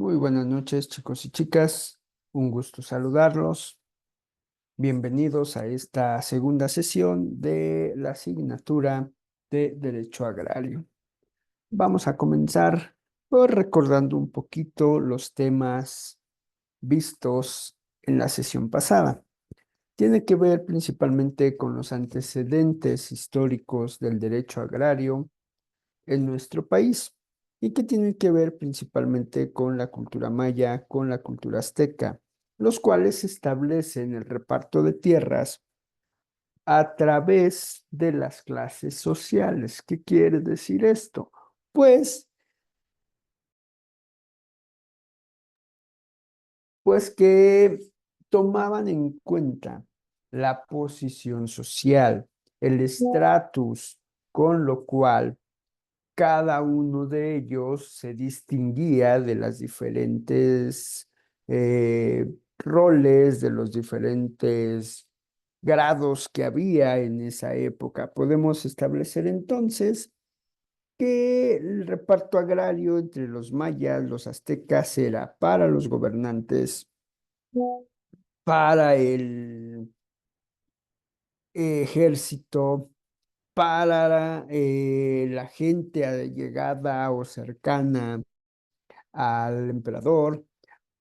Muy buenas noches, chicos y chicas. Un gusto saludarlos. Bienvenidos a esta segunda sesión de la asignatura de Derecho Agrario. Vamos a comenzar pues, recordando un poquito los temas vistos en la sesión pasada. Tiene que ver principalmente con los antecedentes históricos del derecho agrario en nuestro país y que tienen que ver principalmente con la cultura maya, con la cultura azteca, los cuales establecen el reparto de tierras a través de las clases sociales. ¿Qué quiere decir esto? Pues, pues que tomaban en cuenta la posición social, el estatus, con lo cual cada uno de ellos se distinguía de las diferentes roles, de los diferentes grados que había en esa época. Podemos establecer entonces que el reparto agrario entre los mayas, los aztecas, era para los gobernantes, para el ejército, para la gente allegada o cercana al emperador,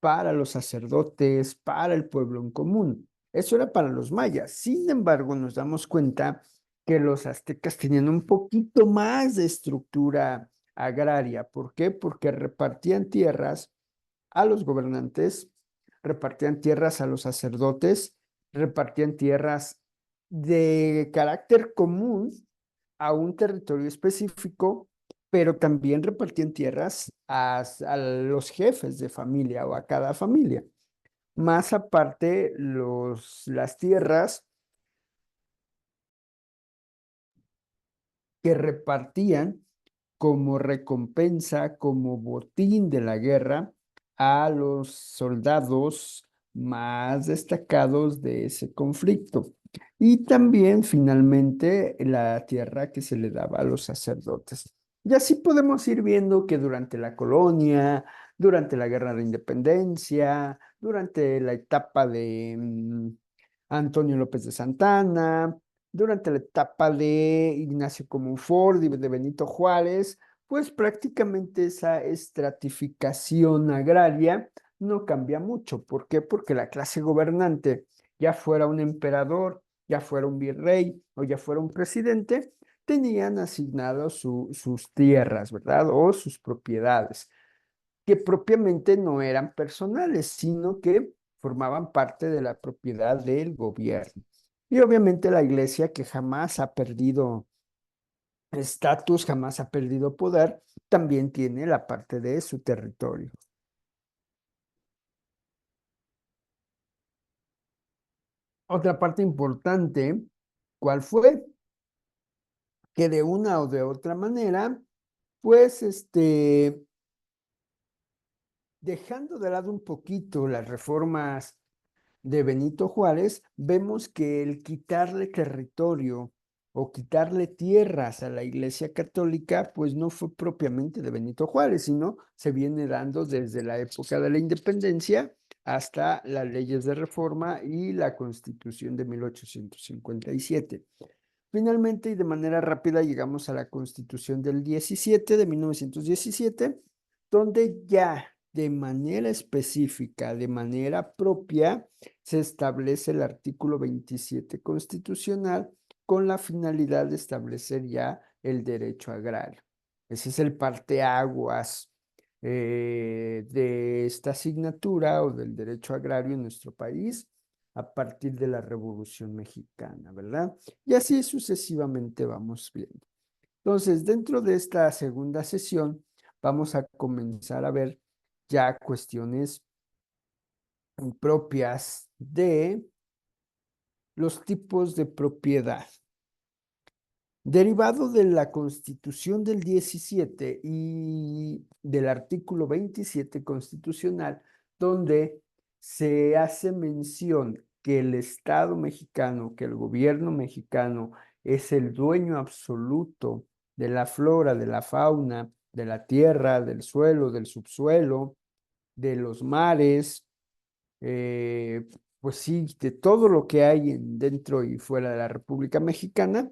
para los sacerdotes, para el pueblo en común. Eso era para los mayas. Sin embargo, nos damos cuenta que los aztecas tenían un poquito más de estructura agraria. ¿Por qué? Porque repartían tierras a los gobernantes, repartían tierras a los sacerdotes, repartían tierras de carácter común a un territorio específico, pero también repartían tierras a los jefes de familia o a cada familia. Más aparte, las tierras que repartían como recompensa, como botín de la guerra a los soldados más destacados de ese conflicto. Y también, finalmente, la tierra que se le daba a los sacerdotes. Y así podemos ir viendo que durante la colonia, durante la Guerra de Independencia, durante la etapa de Antonio López de Santana, durante la etapa de Ignacio Comonfort y de Benito Juárez, pues prácticamente esa estratificación agraria no cambia mucho. ¿Por qué? Porque la clase gobernante, ya fuera un emperador, ya fuera un virrey o ya fuera un presidente, tenían asignados sus tierras, ¿verdad? O sus propiedades, que propiamente no eran personales, sino que formaban parte de la propiedad del gobierno. Y obviamente la iglesia, que jamás ha perdido estatus, jamás ha perdido poder, también tiene la parte de su territorio. Otra parte importante, ¿cuál fue? Que de una o de otra manera, pues dejando de lado un poquito las reformas de Benito Juárez, vemos que el quitarle territorio o quitarle tierras a la Iglesia Católica, pues no fue propiamente de Benito Juárez, sino se viene dando desde la época de la independencia hasta las leyes de reforma y la Constitución de 1857. Finalmente, y de manera rápida, llegamos a la Constitución del 17 de 1917, donde ya de manera específica, de manera propia, se establece el artículo 27 constitucional con la finalidad de establecer ya el derecho agrario. Ese es el parteaguas de esta asignatura o del derecho agrario en nuestro país a partir de la Revolución Mexicana, ¿verdad? Y así sucesivamente vamos viendo. Entonces, dentro de esta segunda sesión, vamos a comenzar a ver ya cuestiones propias de los tipos de propiedad. Derivado de la Constitución del 17 y del artículo 27 constitucional, donde se hace mención que el Estado mexicano, que el gobierno mexicano es el dueño absoluto de la flora, de la fauna, de la tierra, del suelo, del subsuelo, de los mares, pues sí, de todo lo que hay dentro y fuera de la República Mexicana.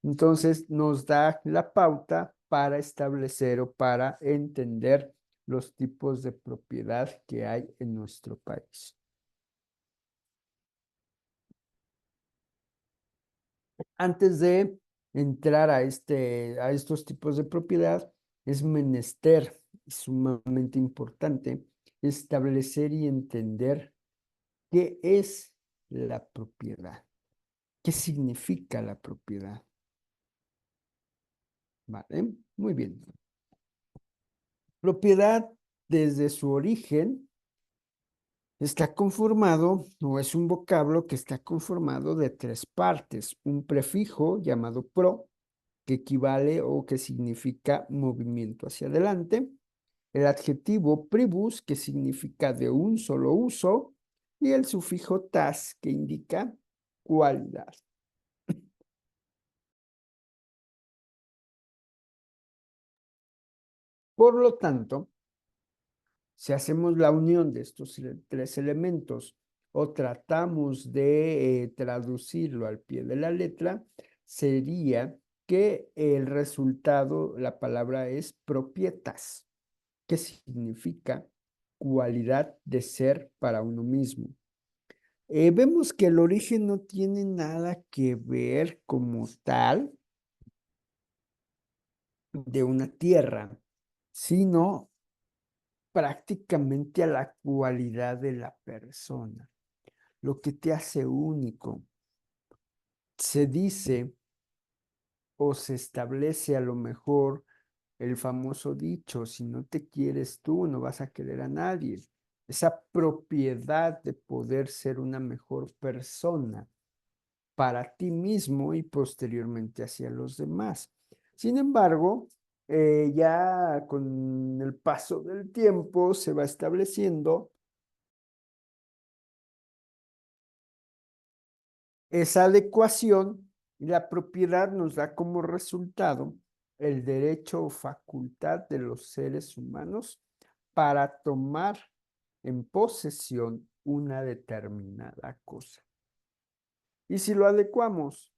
Entonces nos da la pauta para establecer o para entender los tipos de propiedad que hay en nuestro país. Antes de entrar a estos tipos de propiedad, es menester, sumamente importante, establecer y entender qué es la propiedad, qué significa la propiedad. ¿Vale? Muy bien. Propiedad, desde su origen, está conformado, o es un vocablo que está conformado de tres partes. Un prefijo llamado pro, que equivale o que significa movimiento hacia adelante. El adjetivo pribus, que significa de un solo uso. Y el sufijo tas, que indica cualidad. Por lo tanto, si hacemos la unión de estos tres elementos o tratamos de traducirlo al pie de la letra, sería que el resultado, la palabra es propietas, que significa cualidad de ser para uno mismo. Vemos que el origen no tiene nada que ver como tal de una tierra, sino prácticamente a la cualidad de la persona, lo que te hace único. Se dice o se establece a lo mejor el famoso dicho, si no te quieres tú, no vas a querer a nadie. Esa propiedad de poder ser una mejor persona para ti mismo y posteriormente hacia los demás. Sin embargo, ya con el paso del tiempo se va estableciendo esa adecuación y la propiedad nos da como resultado el derecho o facultad de los seres humanos para tomar en posesión una determinada cosa. Y si lo adecuamos,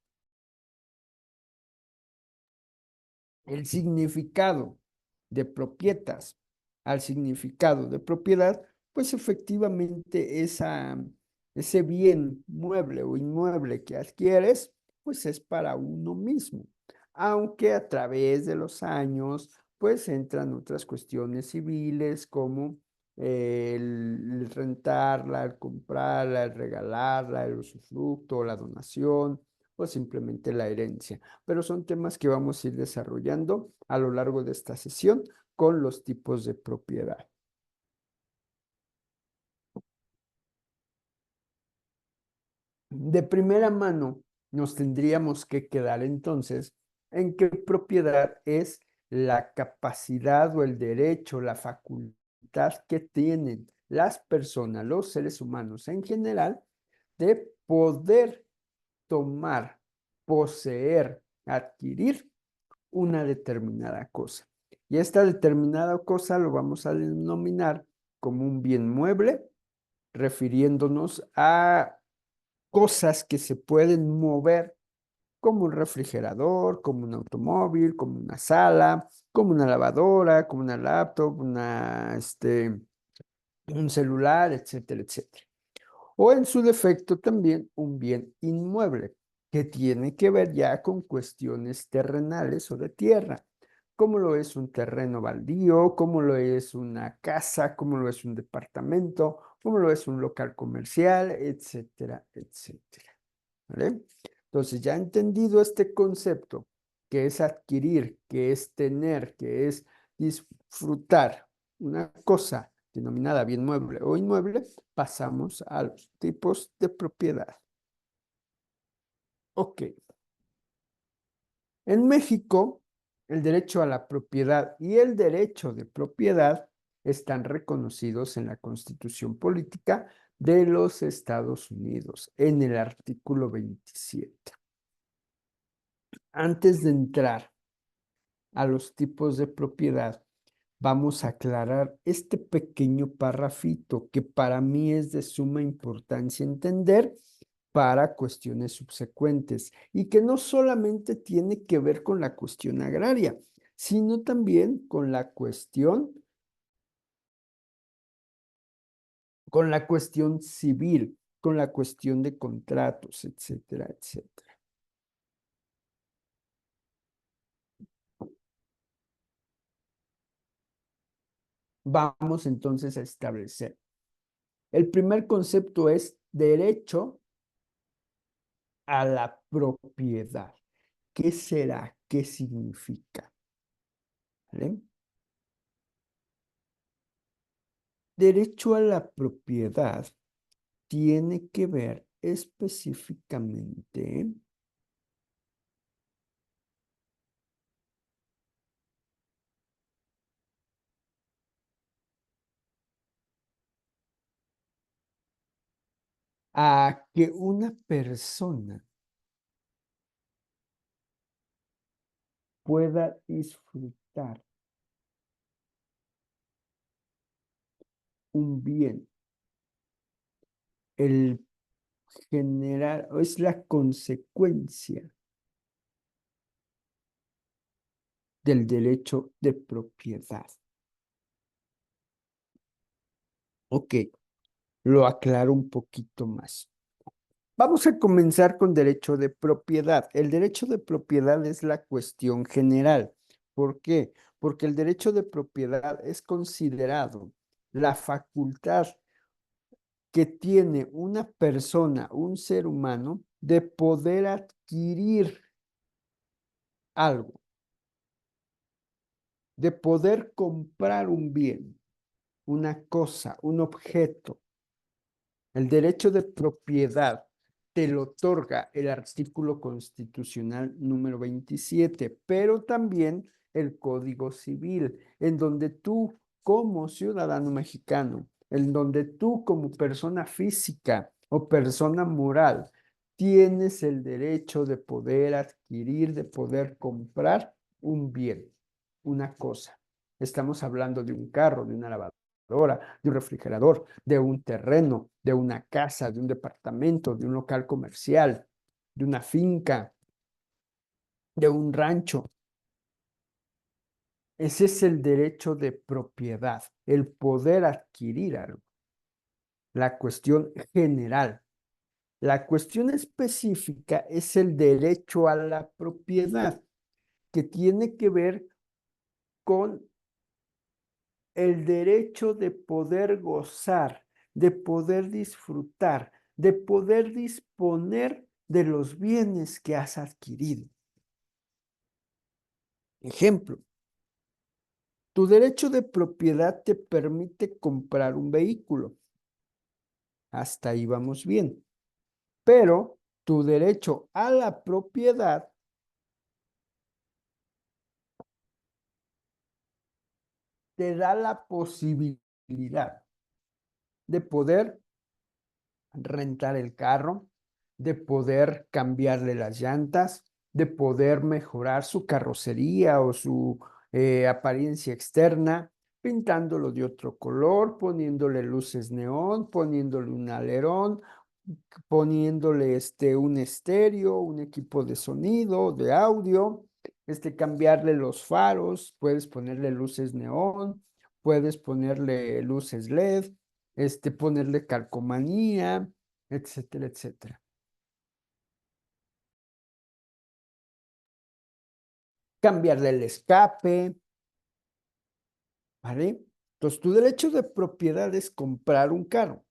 el significado de propietas al significado de propiedad, pues efectivamente ese bien mueble o inmueble que adquieres, pues es para uno mismo. Aunque a través de los años, pues entran otras cuestiones civiles como el rentarla, el comprarla, el regalarla, el usufructo, la donación o simplemente la herencia. Pero son temas que vamos a ir desarrollando a lo largo de esta sesión con los tipos de propiedad. De primera mano, nos tendríamos que quedar entonces en qué propiedad es la capacidad o el derecho, la facultad que tienen las personas, los seres humanos en general, de poder tomar, poseer, adquirir una determinada cosa. Y esta determinada cosa lo vamos a denominar como un bien mueble, refiriéndonos a cosas que se pueden mover como un refrigerador, como un automóvil, como una sala, como una lavadora, como una laptop, un celular, etcétera, etcétera. O en su defecto también un bien inmueble, que tiene que ver ya con cuestiones terrenales o de tierra, como lo es un terreno baldío, como lo es una casa, como lo es un departamento, como lo es un local comercial, etcétera, etcétera. ¿Vale? Entonces, ya entendido este concepto, que es adquirir, que es tener, que es disfrutar una cosa denominada bien mueble o inmueble, pasamos a los tipos de propiedad. Ok. En México, el derecho a la propiedad y el derecho de propiedad están reconocidos en la Constitución Política de los Estados Unidos, en el artículo 27. Antes de entrar a los tipos de propiedad, vamos a aclarar este pequeño parrafito que para mí es de suma importancia entender para cuestiones subsecuentes y que no solamente tiene que ver con la cuestión agraria, sino también con la cuestión civil, con la cuestión de contratos, etcétera, etcétera. Vamos entonces a establecer. El primer concepto es derecho a la propiedad. ¿Qué será? ¿Qué significa? ¿Vale? Derecho a la propiedad tiene que ver específicamente a que una persona pueda disfrutar un bien. El generar es la consecuencia del derecho de propiedad. Ok, lo aclaro un poquito más. Vamos a comenzar con derecho de propiedad. El derecho de propiedad es la cuestión general. ¿Por qué? Porque el derecho de propiedad es considerado la facultad que tiene una persona, un ser humano, de poder adquirir algo, de poder comprar un bien, una cosa, un objeto. El derecho de propiedad te lo otorga el artículo constitucional número 27, pero también el Código Civil, en donde tú como ciudadano mexicano, en donde tú como persona física o persona moral, tienes el derecho de poder adquirir, de poder comprar un bien, una cosa. Estamos hablando de un carro, de una lavadora, de un refrigerador, de un terreno, de una casa, de un departamento, de un local comercial, de una finca, de un rancho. Ese es el derecho de propiedad, el poder adquirir algo, la cuestión general. La cuestión específica es el derecho a la propiedad, que tiene que ver con el derecho de poder gozar, de poder disfrutar, de poder disponer de los bienes que has adquirido. Ejemplo, tu derecho de propiedad te permite comprar un vehículo. Hasta ahí vamos bien. Pero tu derecho a la propiedad te da la posibilidad de poder rentar el carro, de poder cambiarle las llantas, de poder mejorar su carrocería o su apariencia externa, pintándolo de otro color, poniéndole luces neón, poniéndole un alerón, poniéndole un estéreo, un equipo de sonido, de audio, cambiarle los faros, puedes ponerle luces neón, puedes ponerle luces LED, ponerle calcomanía, etcétera, etcétera. Cambiarle el escape, ¿vale? Entonces, tu derecho de propiedad es comprar un carro.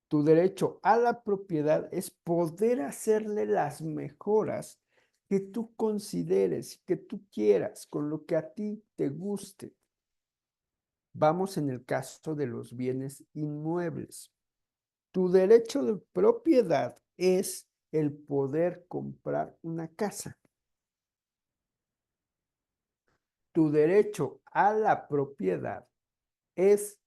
Tu derecho a la propiedad es poder hacerle las mejoras que tú consideres, que tú quieras, con lo que a ti te guste. Vamos en el caso de los bienes inmuebles. Tu derecho de propiedad es el poder comprar una casa. Tu derecho a la propiedad es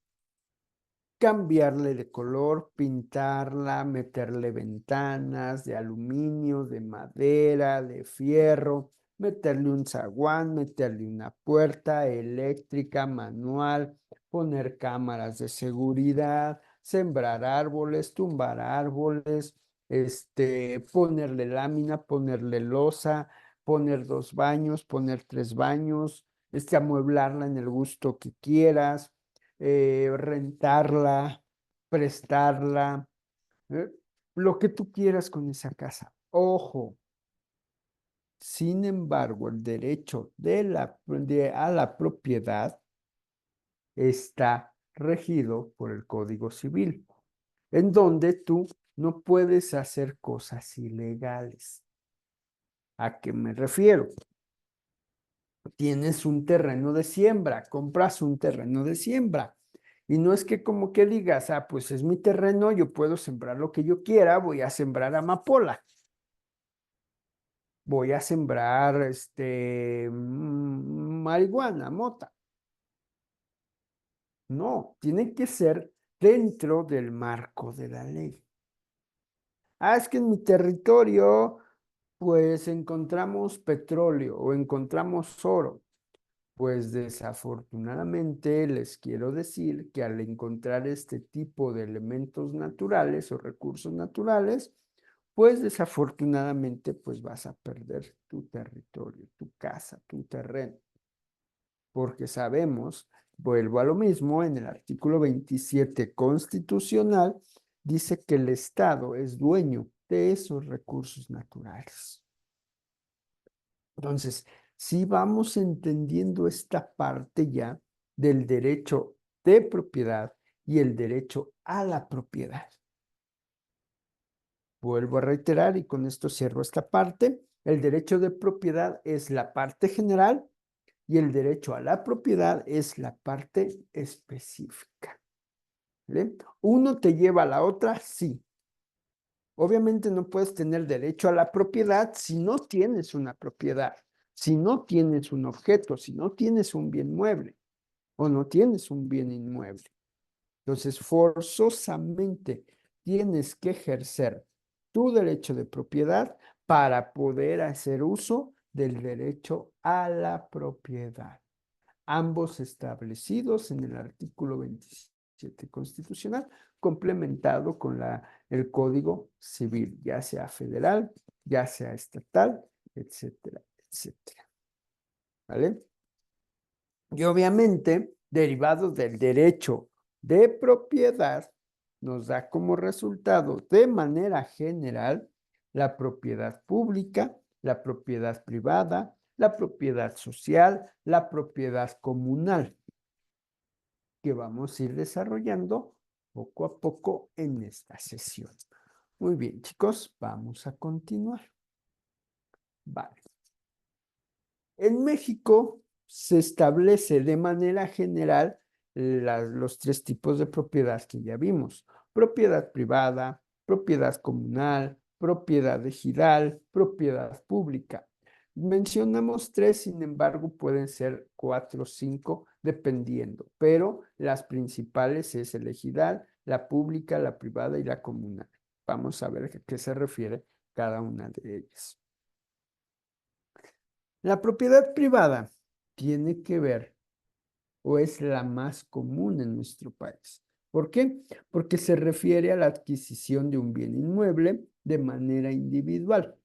cambiarle de color, pintarla, meterle ventanas de aluminio, de madera, de fierro, meterle un zaguán, meterle una puerta eléctrica, manual, poner cámaras de seguridad, sembrar árboles, tumbar árboles, ponerle lámina, ponerle losa, poner 2 baños, poner 3 baños, amueblarla en el gusto que quieras, rentarla, prestarla, ¿eh? Lo que tú quieras con esa casa. Ojo, sin embargo, el derecho a la propiedad está regido por el Código Civil, en donde tú no puedes hacer cosas ilegales. ¿A qué me refiero? Tienes un terreno de siembra, compras un terreno de siembra. Y no es que como que digas, ah, pues es mi terreno, yo puedo sembrar lo que yo quiera, voy a sembrar amapola, voy a sembrar marihuana, mota. No, tiene que ser dentro del marco de la ley. Ah, es que en mi territorio, pues encontramos petróleo o encontramos oro. Pues desafortunadamente les quiero decir que al encontrar este tipo de elementos naturales o recursos naturales, pues desafortunadamente pues vas a perder tu territorio, tu casa, tu terreno, porque sabemos, vuelvo a lo mismo, en el artículo 27 constitucional dice que el Estado es dueño de esos recursos naturales. Entonces, si vamos entendiendo esta parte ya del derecho de propiedad y el derecho a la propiedad. Vuelvo a reiterar y con esto cierro esta parte. El derecho de propiedad es la parte general y el derecho a la propiedad es la parte específica. ¿Vale? Uno te lleva a la otra, sí. Obviamente no puedes tener derecho a la propiedad si no tienes una propiedad, si no tienes un objeto, si no tienes un bien mueble o no tienes un bien inmueble. Entonces, forzosamente tienes que ejercer tu derecho de propiedad para poder hacer uso del derecho a la propiedad, ambos establecidos en el artículo 27 constitucional, complementado con el Código Civil, ya sea federal, ya sea estatal, etcétera, etcétera. ¿Vale? Y obviamente, derivado del derecho de propiedad, nos da como resultado de manera general la propiedad pública, la propiedad privada, la propiedad social, la propiedad comunal, que vamos a ir desarrollando poco a poco en esta sesión. Muy bien, chicos, vamos a continuar. Vale. En México se establece de manera general los 3 tipos de propiedad que ya vimos: propiedad privada, propiedad comunal, propiedad ejidal, propiedad pública. Mencionamos 3, sin embargo, pueden ser 4 o 5, dependiendo, pero las principales es el ejidal, la pública, la privada y la comunal. Vamos a ver a qué se refiere cada una de ellas. La propiedad privada tiene que ver o es la más común en nuestro país. ¿Por qué? Porque se refiere a la adquisición de un bien inmueble de manera individual.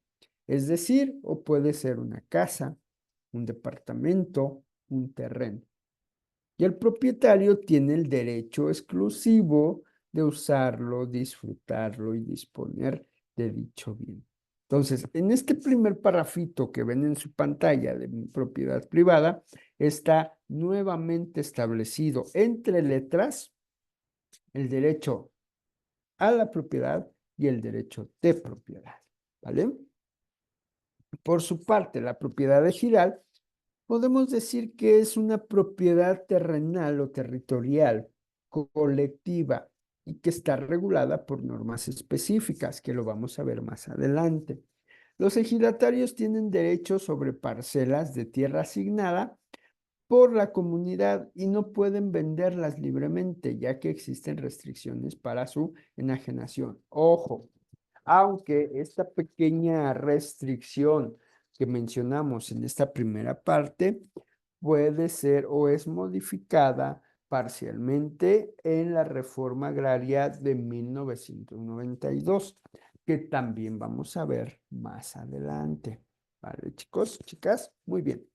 Es decir, o puede ser una casa, un departamento, un terreno. Y el propietario tiene el derecho exclusivo de usarlo, disfrutarlo y disponer de dicho bien. Entonces, en este primer parrafito que ven en su pantalla de propiedad privada, está nuevamente establecido entre letras el derecho a la propiedad y el derecho de propiedad. ¿Vale? Por su parte, la propiedad ejidal podemos decir que es una propiedad terrenal o territorial colectiva y que está regulada por normas específicas, que lo vamos a ver más adelante. Los ejidatarios tienen derecho sobre parcelas de tierra asignada por la comunidad y no pueden venderlas libremente, ya que existen restricciones para su enajenación. Ojo, aunque esta pequeña restricción que mencionamos en esta primera parte puede ser o es modificada parcialmente en la reforma agraria de 1992, que también vamos a ver más adelante. ¿Vale, chicos, chicas? Muy bien.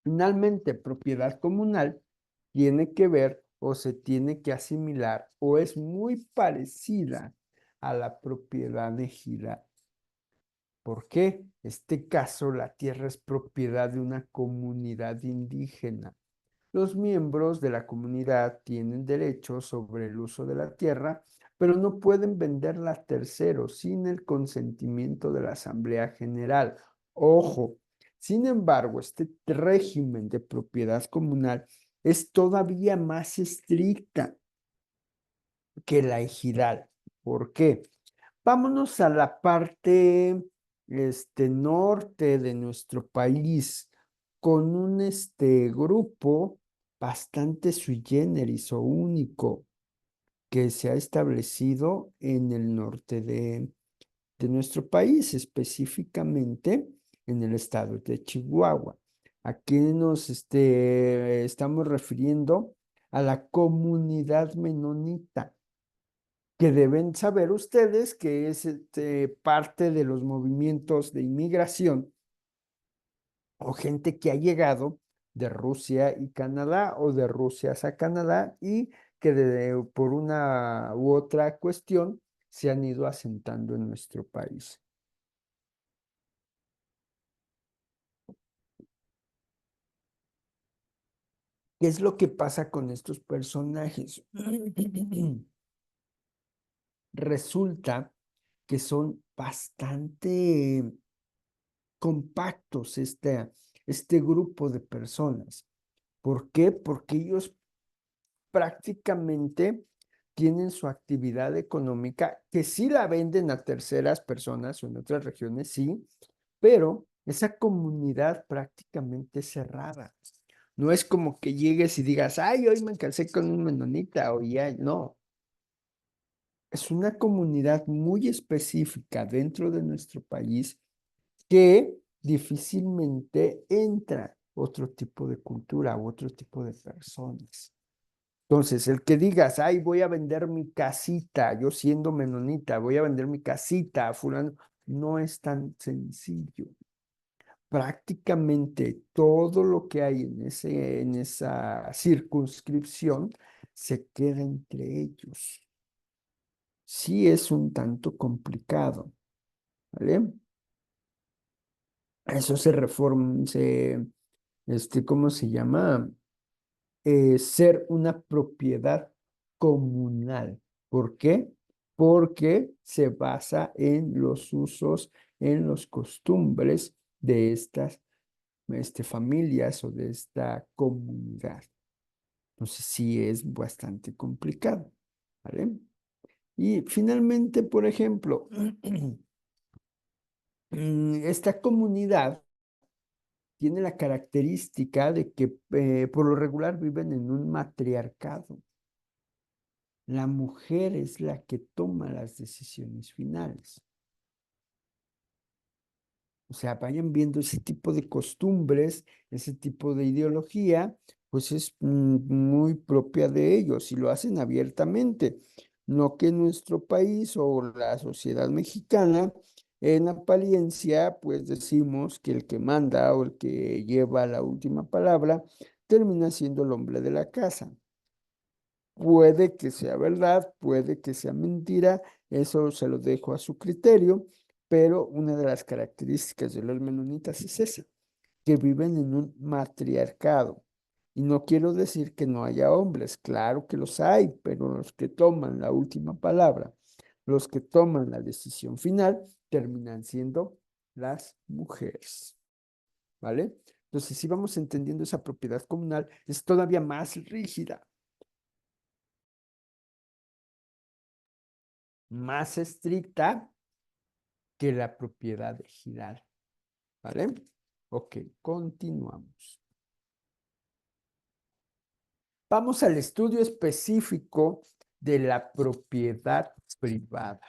Finalmente, propiedad comunal tiene que ver o se tiene que asimilar o es muy parecida a la propiedad ejidal. ¿Por qué? En este caso, la tierra es propiedad de una comunidad indígena. Los miembros de la comunidad tienen derechos sobre el uso de la tierra, pero no pueden venderla a terceros sin el consentimiento de la Asamblea General. Ojo, sin embargo, este régimen de propiedad comunal es todavía más estricta que la ejidal. ¿Por qué? Vámonos a la parte norte de nuestro país con un grupo bastante sui generis o único que se ha establecido en el norte de nuestro país, específicamente en el estado de Chihuahua. Aquí nos estamos refiriendo a la comunidad menonita que deben saber ustedes que es parte de los movimientos de inmigración o gente que ha llegado de Rusia y Canadá o de Rusia a Canadá y que por una u otra cuestión se han ido asentando en nuestro país. ¿Qué es lo que pasa con estos personajes? Resulta que son bastante compactos este grupo de personas. ¿Por qué? Porque ellos prácticamente tienen su actividad económica, que sí la venden a terceras personas o en otras regiones, sí, pero esa comunidad prácticamente es cerrada. No es como que llegues y digas, ay, hoy me casé con un menonita o ya, no. Es una comunidad muy específica dentro de nuestro país que difícilmente entra otro tipo de cultura u otro tipo de personas. Entonces, el que digas, ay, voy a vender mi casita, yo siendo menonita, voy a vender mi casita a fulano, no es tan sencillo. Prácticamente todo lo que hay en esa circunscripción se queda entre ellos. Sí es un tanto complicado, ¿vale? Eso se reforma, ¿cómo se llama? Ser una propiedad comunal. ¿Por qué? Porque se basa en los usos, en los costumbres de estas familias o de esta comunidad. Entonces sí es bastante complicado, ¿vale? Y finalmente, por ejemplo, esta comunidad tiene la característica de que por lo regular viven en un matriarcado. La mujer es la que toma las decisiones finales. O sea, vayan viendo ese tipo de costumbres, ese tipo de ideología, pues es muy propia de ellos y lo hacen abiertamente. No que nuestro país o la sociedad mexicana, en apariencia, pues decimos que el que manda o el que lleva la última palabra termina siendo el hombre de la casa. Puede que sea verdad, puede que sea mentira, eso se lo dejo a su criterio, pero una de las características de los menonitas es esa, que viven en un matriarcado. Y no quiero decir que no haya hombres, claro que los hay, pero los que toman la última palabra, los que toman la decisión final, terminan siendo las mujeres, ¿vale? Entonces, si vamos entendiendo esa propiedad comunal, es todavía más rígida, más estricta que la propiedad ejidal, ¿vale? Ok, continuamos. Vamos al estudio específico de la propiedad privada.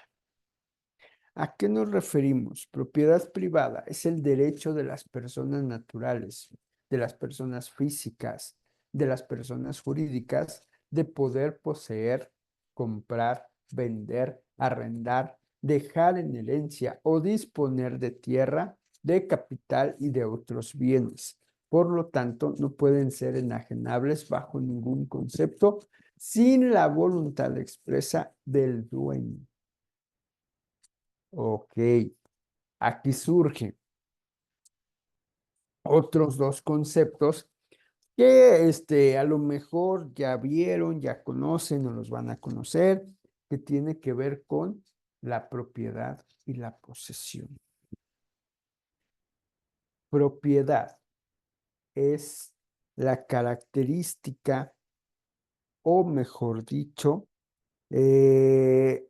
¿A qué nos referimos? Propiedad privada es el derecho de las personas naturales, de las personas físicas, de las personas jurídicas de poder poseer, comprar, vender, arrendar, dejar en herencia o disponer de tierra, de capital y de otros bienes. Por lo tanto, no pueden ser enajenables bajo ningún concepto sin la voluntad expresa del dueño. Ok, aquí surgen otros dos conceptos que a lo mejor ya vieron, ya conocen o los van a conocer, que tiene que ver con la propiedad y la posesión. Propiedad es la característica, o mejor dicho, el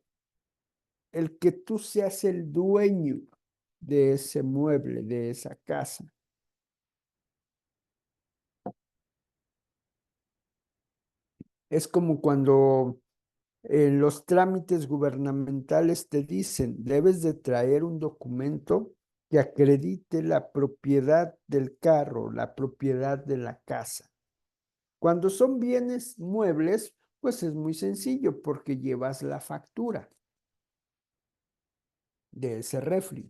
que tú seas el dueño de ese mueble, de esa casa. Es como cuando en los trámites gubernamentales te dicen, debes de traer un documento que acredite la propiedad del carro, la propiedad de la casa. Cuando son bienes muebles, pues es muy sencillo porque llevas la factura de ese refri,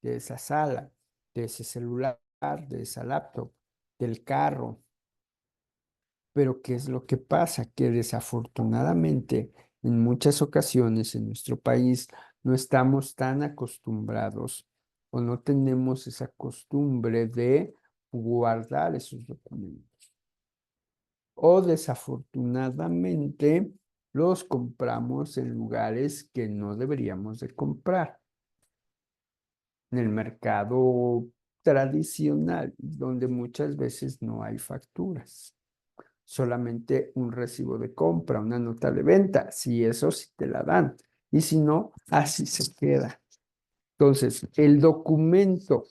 de esa sala, de ese celular, de esa laptop, del carro. Pero ¿qué es lo que pasa? Que desafortunadamente en muchas ocasiones en nuestro país no estamos tan acostumbrados o no tenemos esa costumbre de guardar esos documentos. O desafortunadamente los compramos en lugares que no deberíamos de comprar. En el mercado tradicional, donde muchas veces no hay facturas, solamente un recibo de compra, una nota de venta, si eso sí te la dan, y si no, así se queda. Entonces, el documento,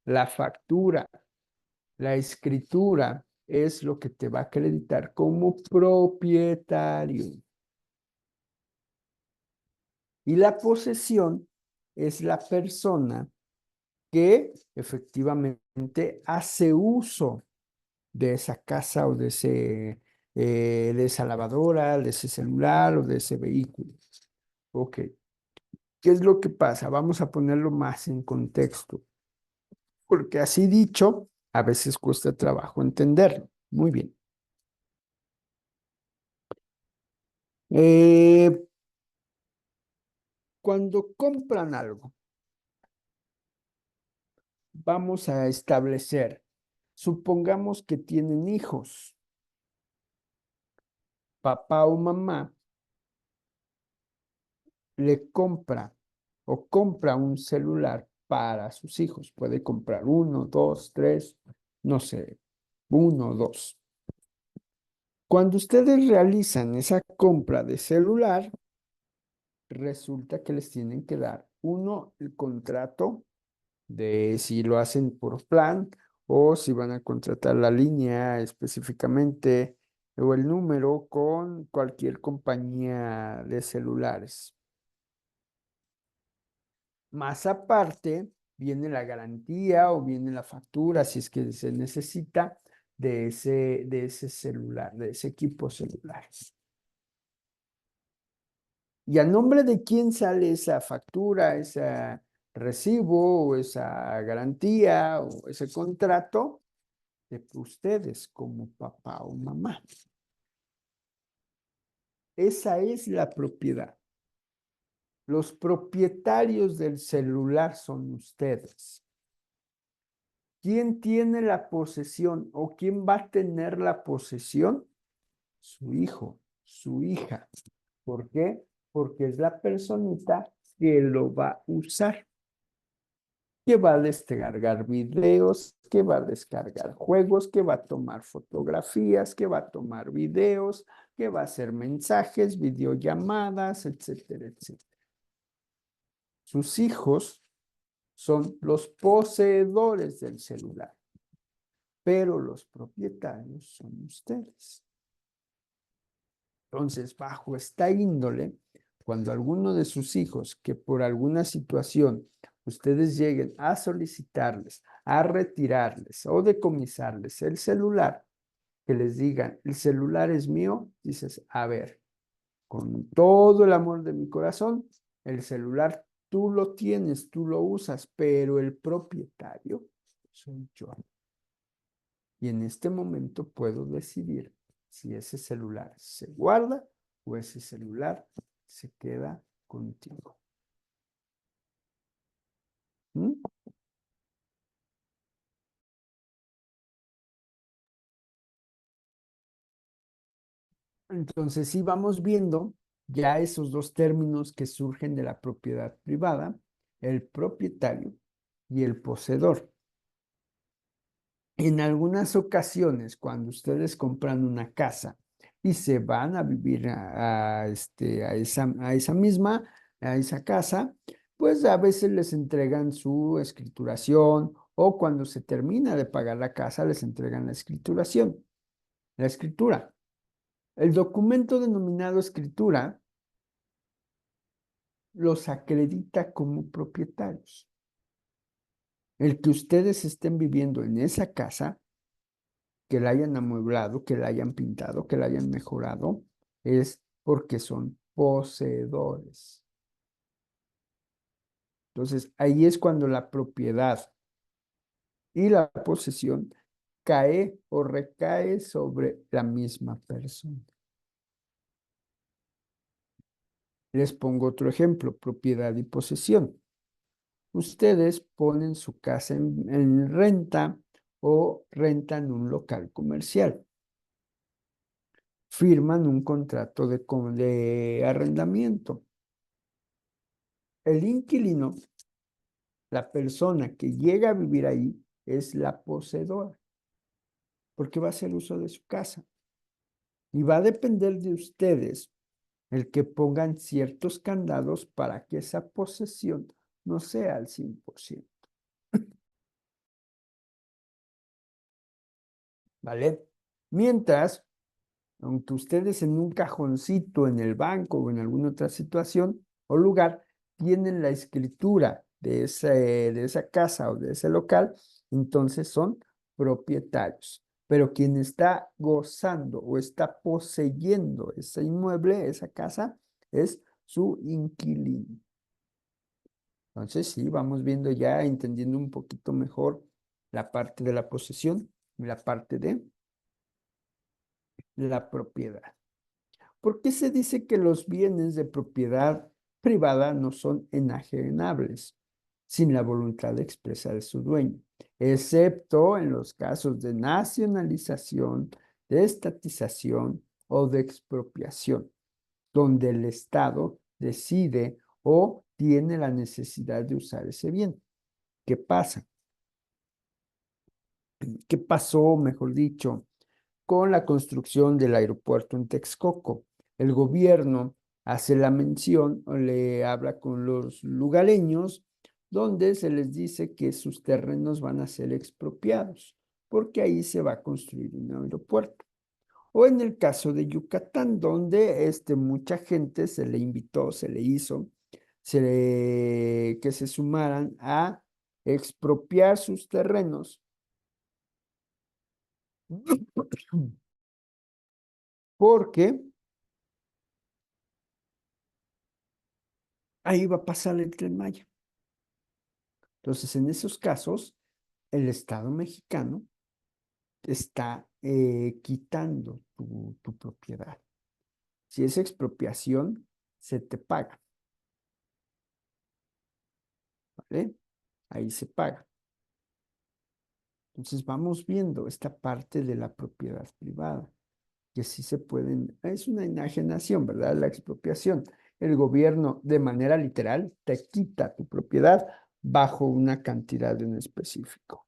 la factura, la escritura es lo que te va a acreditar como propietario. Y la posesión es la persona que efectivamente hace uso de esa casa o de esa lavadora, de ese celular o de ese vehículo. Ok, ¿qué es lo que pasa? Vamos a ponerlo más en contexto, porque así dicho, a veces cuesta trabajo entenderlo. Muy bien. Eh, Cuando compran algo, vamos a establecer, supongamos que tienen hijos, papá o mamá le compra o compra un celular para sus hijos. Puede comprar uno, dos, tres, no sé, uno o dos. Cuando ustedes realizan esa compra de celular, resulta que les tienen que dar uno, el contrato de si lo hacen por plan o si van a contratar la línea específicamente o el número con cualquier compañía de celulares. Más aparte, viene la garantía o viene la factura, si es que se necesita, de ese celular, de ese equipo celular. ¿Y a nombre de quién sale esa factura, ese recibo, o esa garantía, o ese contrato? De ustedes como papá o mamá. Esa es la propiedad. Los propietarios del celular son ustedes. ¿Quién tiene la posesión o quién va a tener la posesión? Su hijo, su hija. ¿Por qué? Porque es la personita que lo va a usar, que va a descargar videos, que va a descargar juegos, que va a tomar fotografías, que va a tomar videos, que va a hacer mensajes, videollamadas, etcétera, etcétera. Sus hijos son los poseedores del celular, pero los propietarios son ustedes. Entonces, bajo esta índole, cuando alguno de sus hijos, que por alguna situación ustedes lleguen a solicitarles, a retirarles o decomisarles el celular, que les digan, el celular es mío, dices, a ver, con todo el amor de mi corazón, el celular tú lo tienes, tú lo usas, pero el propietario soy yo. Y en este momento puedo decidir si ese celular se guarda o ese celular se queda contigo. ¿Mm? Entonces, sí vamos viendo ya esos dos términos que surgen de la propiedad privada, el propietario y el poseedor. En algunas ocasiones, cuando ustedes compran una casa y se van a vivir a esa casa, pues a veces les entregan su escrituración o cuando se termina de pagar la casa, les entregan la escrituración, la escritura. El documento denominado escritura los acredita como propietarios. El que ustedes estén viviendo en esa casa, que la hayan amueblado, que la hayan pintado, que la hayan mejorado, es porque son poseedores. Entonces, ahí es cuando la propiedad y la posesión cae o recae sobre la misma persona. Les pongo otro ejemplo, propiedad y posesión. Ustedes ponen su casa en renta o rentan un local comercial. Firman un contrato de arrendamiento. El inquilino, la persona que llega a vivir ahí, es la poseedora, porque va a hacer uso de su casa. Y va a depender de ustedes el que pongan ciertos candados para que esa posesión no sea al 100%. ¿Vale? Mientras, aunque ustedes en un cajoncito en el banco o en alguna otra situación o lugar tienen la escritura de esa casa o de ese local, entonces son propietarios. Pero quien está gozando o está poseyendo ese inmueble, esa casa, es su inquilino. Entonces, sí, vamos viendo ya, entendiendo un poquito mejor la parte de la posesión y la parte de la propiedad. ¿Por qué se dice que los bienes de propiedad privada no son enajenables sin la voluntad expresa de su dueño, excepto en los casos de nacionalización, de estatización o de expropiación, donde el Estado decide o tiene la necesidad de usar ese bien? ¿Qué pasa? ¿Qué pasó, mejor dicho, con la construcción del aeropuerto en Texcoco? El gobierno hace la mención o le habla con los lugareños, donde se les dice que sus terrenos van a ser expropiados, porque ahí se va a construir un aeropuerto. O en el caso de Yucatán, donde mucha gente se le invitó, se le hizo que se sumaran a expropiar sus terrenos porque ahí va a pasar el Tren Maya. Entonces, en esos casos, el Estado mexicano está quitando tu propiedad. Si es expropiación, se te paga, ¿vale? Ahí se paga. Entonces, vamos viendo esta parte de la propiedad privada, que sí se pueden, es una enajenación, ¿verdad? La expropiación. El gobierno, de manera literal, te quita tu propiedad bajo una cantidad en específico,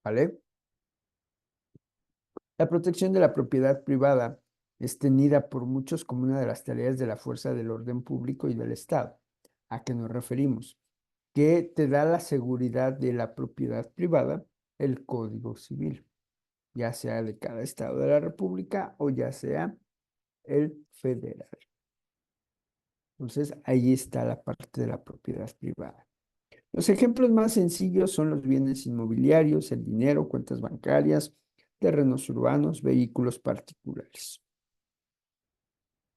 ¿vale? La protección de la propiedad privada es tenida por muchos como una de las tareas de la fuerza del orden público y del Estado. ¿A qué nos referimos? Que te da la seguridad de la propiedad privada el Código Civil, ya sea de cada estado de la República o ya sea el federal. Entonces, ahí está la parte de la propiedad privada. Los ejemplos más sencillos son los bienes inmobiliarios, el dinero, cuentas bancarias, terrenos urbanos, vehículos particulares.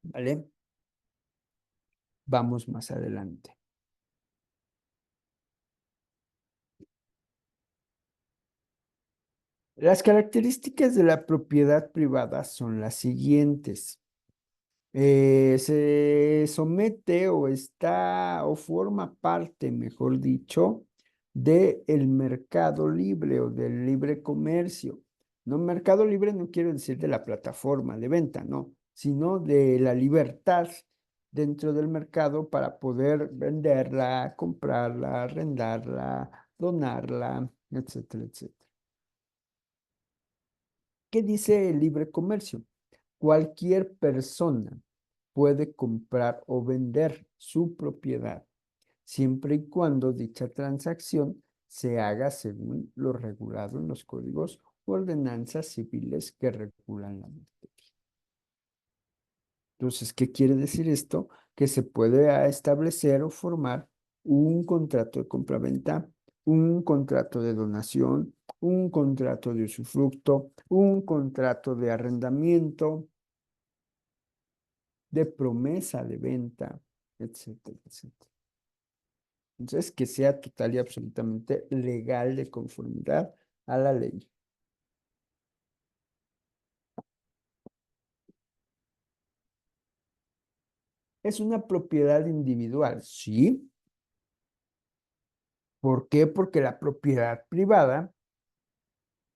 ¿Vale? Vamos más adelante. Las características de la propiedad privada son las siguientes. Se somete o está o forma parte, mejor dicho, del mercado libre o del libre comercio. No, mercado libre no quiero decir de la plataforma de venta, no, sino de la libertad dentro del mercado para poder venderla, comprarla, arrendarla, donarla, etcétera, etcétera. ¿Qué dice el libre comercio? Cualquier persona puede comprar o vender su propiedad, siempre y cuando dicha transacción se haga según lo regulado en los códigos o ordenanzas civiles que regulan la materia. Entonces, ¿qué quiere decir esto? Que se puede establecer o formar un contrato de compraventa, un contrato de donación, un contrato de usufructo, un contrato de arrendamiento, de promesa de venta, etcétera, etcétera. Entonces, que sea total y absolutamente legal de conformidad a la ley. Es una propiedad individual, ¿sí? ¿Por qué? Porque la propiedad privada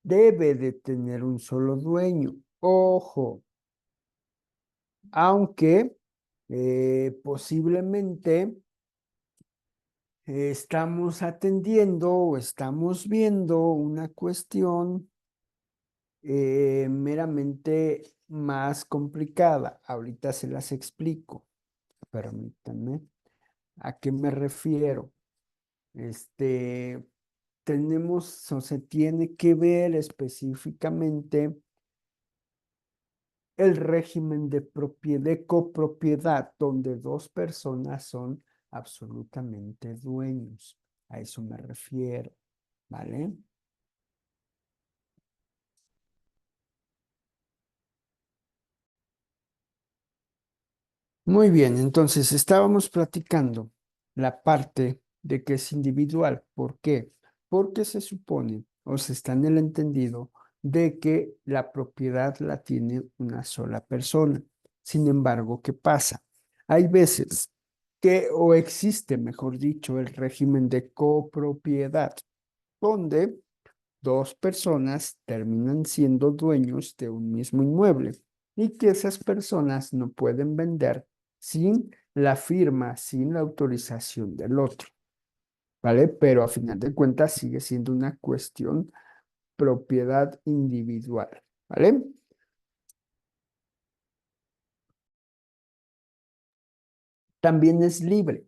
debe de tener un solo dueño. Ojo, aunque posiblemente estamos atendiendo o estamos viendo una cuestión meramente más complicada. Ahorita se las explico. Permítanme. ¿A qué me refiero? Este, tenemos o se tiene que ver específicamente el régimen de copropiedad, donde dos personas son absolutamente dueños. A eso me refiero, ¿vale? Muy bien, entonces estábamos platicando la parte de que es individual. ¿Por qué? Porque se supone o se está en el entendido de que la propiedad la tiene una sola persona. Sin embargo, ¿qué pasa? Hay veces que, o existe, mejor dicho, el régimen de copropiedad, donde dos personas terminan siendo dueños de un mismo inmueble y que esas personas no pueden vender sin la firma, sin la autorización del otro, ¿vale? Pero a final de cuentas sigue siendo una cuestión propiedad individual, ¿vale? También es libre.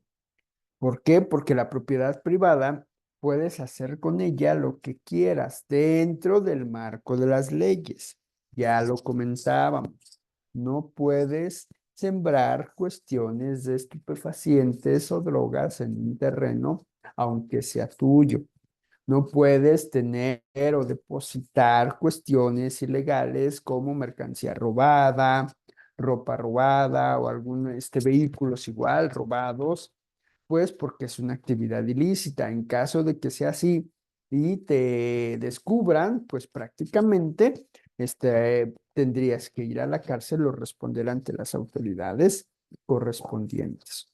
¿Por qué? Porque la propiedad privada puedes hacer con ella lo que quieras dentro del marco de las leyes. Ya lo comentábamos. No puedes sembrar cuestiones de estupefacientes o drogas en un terreno, aunque sea tuyo. No puedes tener o depositar cuestiones ilegales como mercancía robada, ropa robada o algún vehículos igual robados, pues porque es una actividad ilícita. En caso de que sea así y te descubran, pues prácticamente tendrías que ir a la cárcel o responder ante las autoridades correspondientes.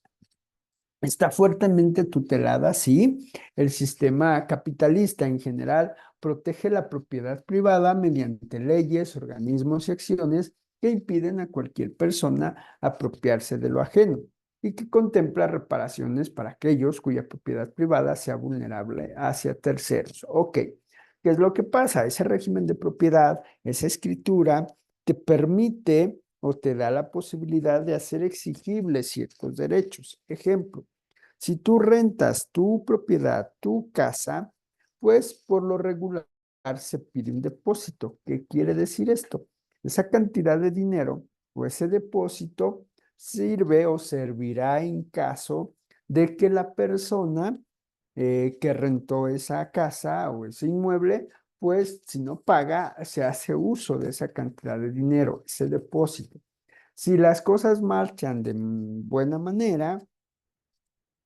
Está fuertemente tutelada, sí. El sistema capitalista en general protege la propiedad privada mediante leyes, organismos y acciones que impiden a cualquier persona apropiarse de lo ajeno y que contempla reparaciones para aquellos cuya propiedad privada sea vulnerable hacia terceros. Ok, ¿qué es lo que pasa? Ese régimen de propiedad, esa escritura, te permite o te da la posibilidad de hacer exigibles ciertos derechos. Ejemplo, si tú rentas tu propiedad, tu casa, pues por lo regular se pide un depósito. ¿Qué quiere decir esto? Esa cantidad de dinero o ese depósito sirve o servirá en caso de que la persona que rentó esa casa o ese inmueble, pues si no paga, se hace uso de esa cantidad de dinero, ese depósito. Si las cosas marchan de buena manera,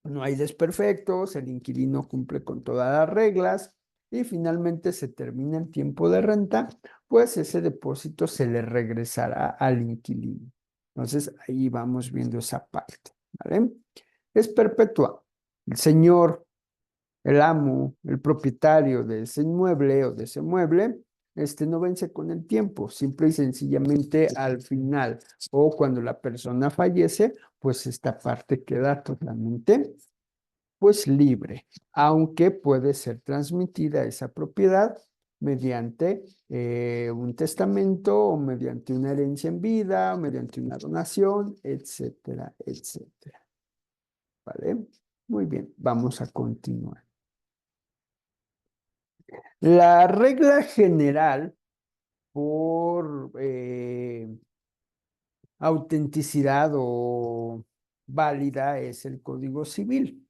no hay desperfectos, el inquilino cumple con todas las reglas y finalmente se termina el tiempo de renta, pues ese depósito se le regresará al inquilino. Entonces ahí vamos viendo esa parte, ¿vale? Es perpetua. El señor, el amo, el propietario de ese inmueble o de ese mueble, no vence con el tiempo, simple y sencillamente al final o cuando la persona fallece, pues esta parte queda totalmente pues libre, aunque puede ser transmitida esa propiedad mediante un testamento o mediante una herencia en vida o mediante una donación, etcétera, etcétera. ¿Vale? Muy bien, vamos a continuar. La regla general por autenticidad o válida es el Código Civil,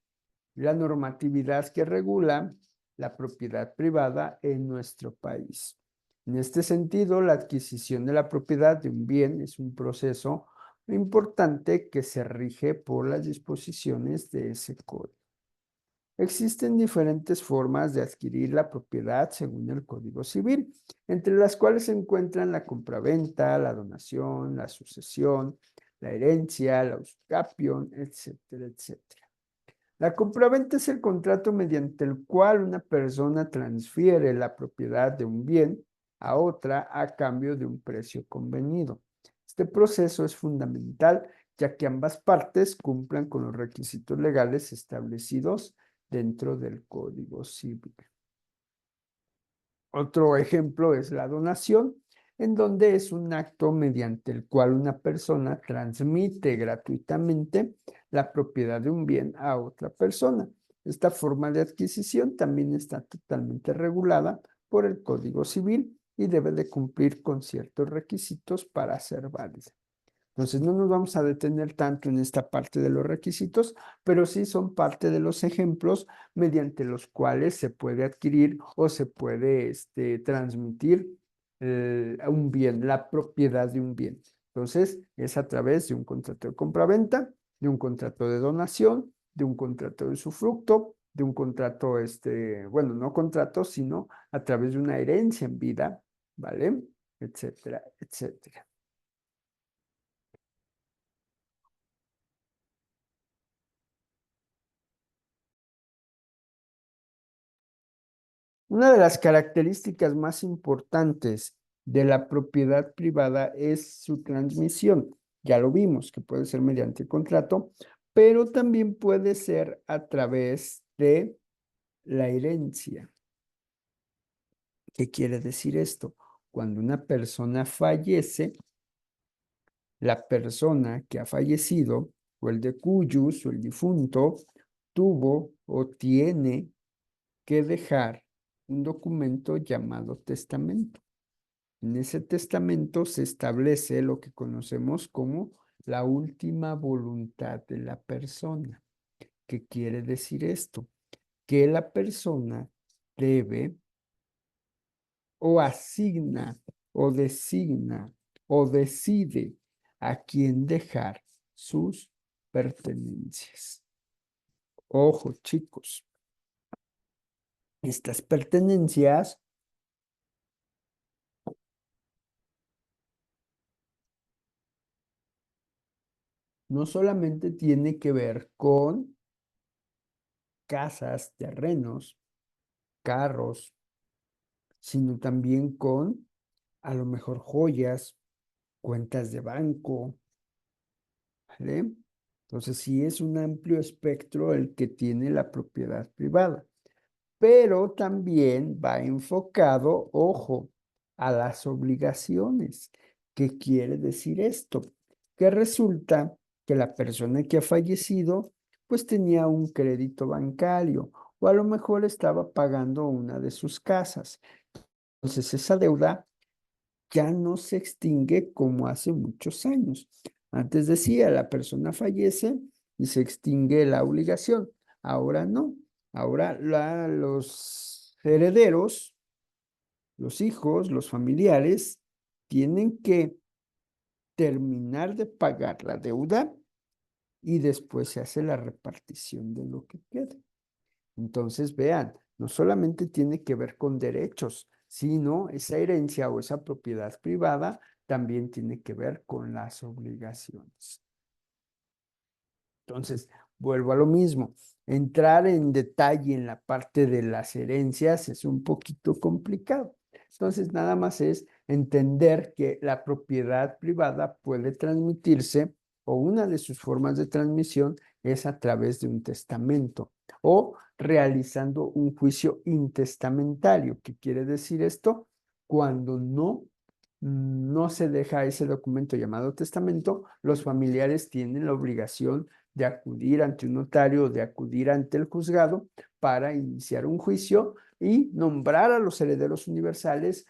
la normatividad que regula la propiedad privada en nuestro país. En este sentido, la adquisición de la propiedad de un bien es un proceso importante que se rige por las disposiciones de ese código. Existen diferentes formas de adquirir la propiedad según el Código Civil, entre las cuales se encuentran la compraventa, la donación, la sucesión, la herencia, la usucapión, etcétera, etcétera. La compraventa es el contrato mediante el cual una persona transfiere la propiedad de un bien a otra a cambio de un precio convenido. Este proceso es fundamental ya que ambas partes cumplan con los requisitos legales establecidos dentro del Código Civil. Otro ejemplo es la donación, en donde es un acto mediante el cual una persona transmite gratuitamente la propiedad de un bien a otra persona. Esta forma de adquisición también está totalmente regulada por el Código Civil y debe de cumplir con ciertos requisitos para ser válida. Entonces, no nos vamos a detener tanto en esta parte de los requisitos, pero sí son parte de los ejemplos mediante los cuales se puede adquirir o se puede transmitir un bien, la propiedad de un bien. Entonces, es a través de un contrato de compraventa, de un contrato de donación, de un contrato de usufructo, de un contrato, bueno, no contrato, sino a través de una herencia en vida, ¿vale? Etcétera, etcétera. Una de las características más importantes de la propiedad privada es su transmisión. Ya lo vimos, que puede ser mediante contrato, pero también puede ser a través de la herencia. ¿Qué quiere decir esto? Cuando una persona fallece, la persona que ha fallecido, o el de cuyus, o el difunto, tuvo o tiene que dejar un documento llamado testamento. En ese testamento se establece lo que conocemos como la última voluntad de la persona. ¿Qué quiere decir esto? Que la persona debe o asigna o designa o decide a quién dejar sus pertenencias. Ojo, chicos, estas pertenencias no solamente tienen que ver con casas, terrenos, carros, sino también con a lo mejor joyas, cuentas de banco, ¿vale? Entonces sí es un amplio espectro el que tiene la propiedad privada, pero también va enfocado, ojo, a las obligaciones. ¿Qué quiere decir esto? Que resulta que la persona que ha fallecido pues tenía un crédito bancario o a lo mejor estaba pagando una de sus casas. Entonces, esa deuda ya no se extingue como hace muchos años. Antes decía, la persona fallece y se extingue la obligación. Ahora no. Ahora los herederos, los hijos, los familiares, tienen que terminar de pagar la deuda y después se hace la repartición de lo que queda. Entonces, vean, no solamente tiene que ver con derechos, sino esa herencia o esa propiedad privada también tiene que ver con las obligaciones. Entonces, vuelvo a lo mismo. Entrar en detalle en la parte de las herencias es un poquito complicado. Entonces, nada más es entender que la propiedad privada puede transmitirse o una de sus formas de transmisión es a través de un testamento o realizando un juicio intestamentario. ¿Qué quiere decir esto? Cuando no se deja ese documento llamado testamento, los familiares tienen la obligación de acudir ante un notario, de acudir ante el juzgado para iniciar un juicio y nombrar a los herederos universales,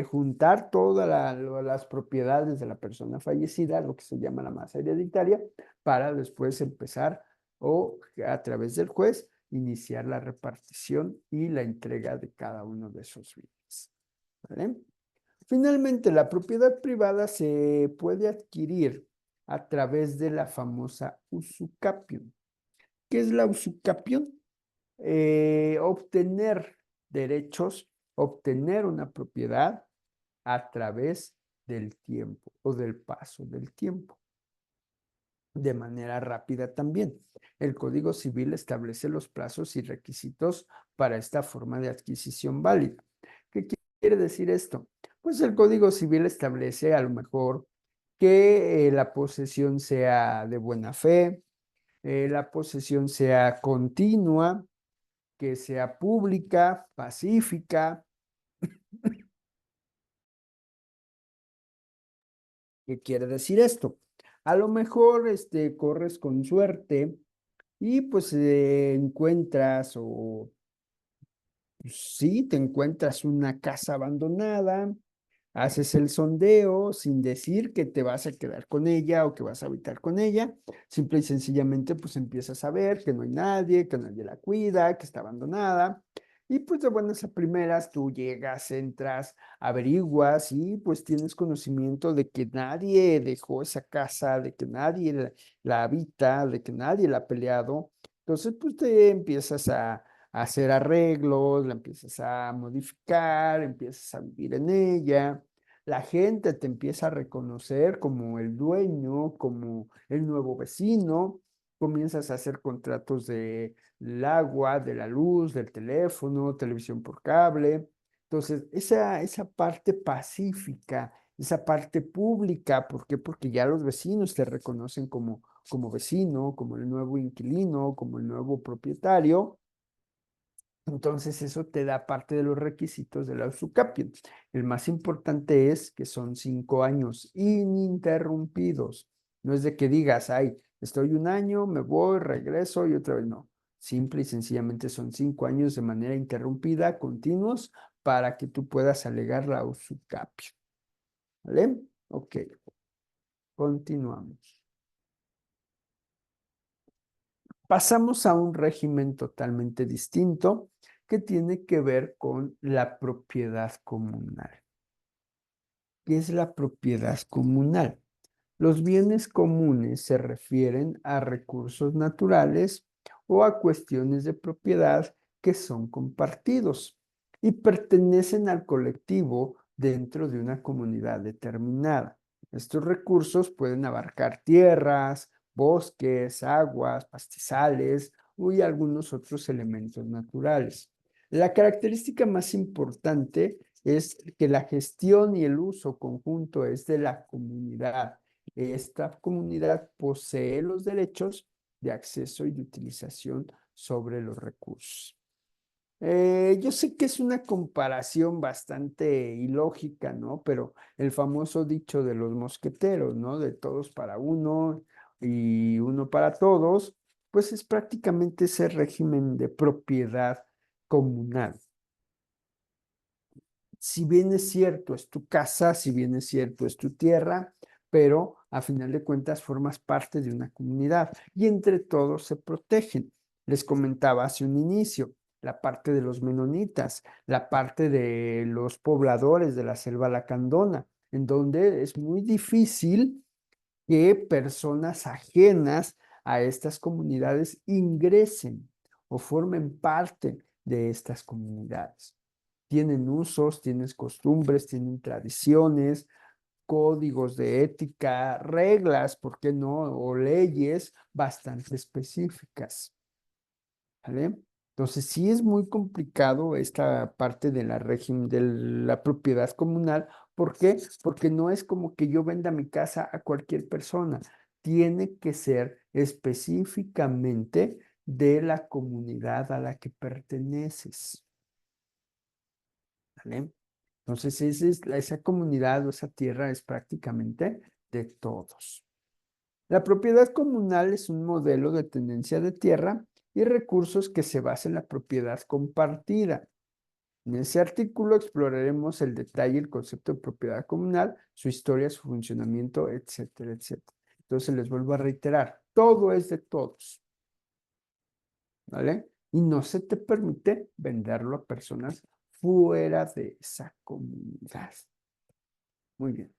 juntar todas las propiedades de la persona fallecida, lo que se llama la masa hereditaria, para después empezar o a través del juez iniciar la repartición y la entrega de cada uno de esos bienes. ¿Vale? Finalmente, la propiedad privada se puede adquirir a través de la famosa usucapión. ¿Qué es la usucapión? Obtener derechos, obtener una propiedad a través del tiempo o del paso del tiempo, de manera rápida también. El Código Civil establece los plazos y requisitos para esta forma de adquisición válida. ¿Qué quiere decir esto? Pues el Código Civil establece a lo mejor que la posesión sea de buena fe, la posesión sea continua, que sea pública, pacífica. ¿Qué quiere decir esto? A lo mejor corres con suerte y pues encuentras o pues, sí, te encuentras una casa abandonada, haces el sondeo sin decir que te vas a quedar con ella o que vas a habitar con ella. Simple y sencillamente, pues empiezas a ver que no hay nadie, que nadie la cuida, que está abandonada. Y pues de buenas a primeras tú llegas, entras, averiguas y pues tienes conocimiento de que nadie dejó esa casa, de que nadie la habita, de que nadie la ha peleado. Entonces, pues te empiezas a hacer arreglos, la empiezas a modificar, empiezas a vivir en ella. La gente te empieza a reconocer como el dueño, como el nuevo vecino. Comienzas a hacer contratos del agua, de la luz, del teléfono, televisión por cable. Entonces, esa parte pacífica, esa parte pública, ¿por qué? Porque ya los vecinos te reconocen como vecino, como el nuevo inquilino, como el nuevo propietario. Entonces, eso te da parte de los requisitos de la usucapión. El más importante es que son 5 años ininterrumpidos. No es de que digas, ay, estoy un año, me voy, regreso y otra vez no. Simple y sencillamente son 5 años de manera interrumpida, continuos, para que tú puedas alegar la usucapión. ¿Vale? Ok, continuamos. Pasamos a un régimen totalmente distinto que tiene que ver con la propiedad comunal. ¿Qué es la propiedad comunal? Los bienes comunes se refieren a recursos naturales o a cuestiones de propiedad que son compartidos y pertenecen al colectivo dentro de una comunidad determinada. Estos recursos pueden abarcar tierras, bosques, aguas, pastizales y algunos otros elementos naturales. La característica más importante es que la gestión y el uso conjunto es de la comunidad. Esta comunidad posee los derechos de acceso y de utilización sobre los recursos. Yo sé que es una comparación bastante ilógica, ¿no? Pero el famoso dicho de los mosqueteros, ¿no? De todos para uno y uno para todos, pues es prácticamente ese régimen de propiedad comunal. si bien es cierto, es tu casa, si bien es cierto, es tu tierra, pero a final de cuentas formas parte de una comunidad y entre todos se protegen. Les comentaba hace un inicio, la parte de los menonitas, la parte de los pobladores de la selva lacandona, en donde es muy difícil que personas ajenas a estas comunidades ingresen o formen parte de estas comunidades. Tienen usos, tienen costumbres, tienen tradiciones, códigos de ética, reglas, ¿por qué no? O leyes bastante específicas. ¿Vale? Entonces, sí es muy complicado esta parte de la régimen, de la propiedad comunal. ¿Por qué? Porque no es como que yo venda mi casa a cualquier persona. Tiene que ser específicamente de la comunidad a la que perteneces. ¿Vale? Entonces, esa comunidad o esa tierra es prácticamente de todos. La propiedad comunal es un modelo de tenencia de tierra y recursos que se basa en la propiedad compartida. En ese artículo exploraremos el detalle, el concepto de propiedad comunal, su historia, su funcionamiento, etcétera, etcétera. Entonces les vuelvo a reiterar, todo es de todos, ¿vale? Y no se te permite venderlo a personas fuera de esa comunidad. Muy bien.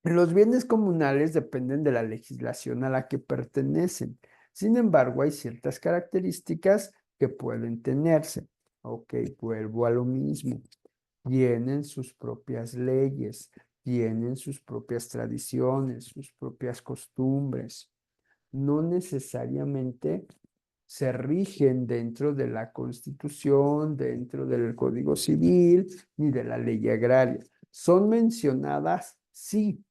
Los bienes comunales dependen de la legislación a la que pertenecen. Sin embargo, hay ciertas características que pueden tenerse. Ok, vuelvo a lo mismo. Tienen sus propias leyes, tienen sus propias tradiciones, sus propias costumbres. No necesariamente se rigen dentro de la Constitución, dentro del Código Civil, ni de la ley agraria. Son mencionadas, sí,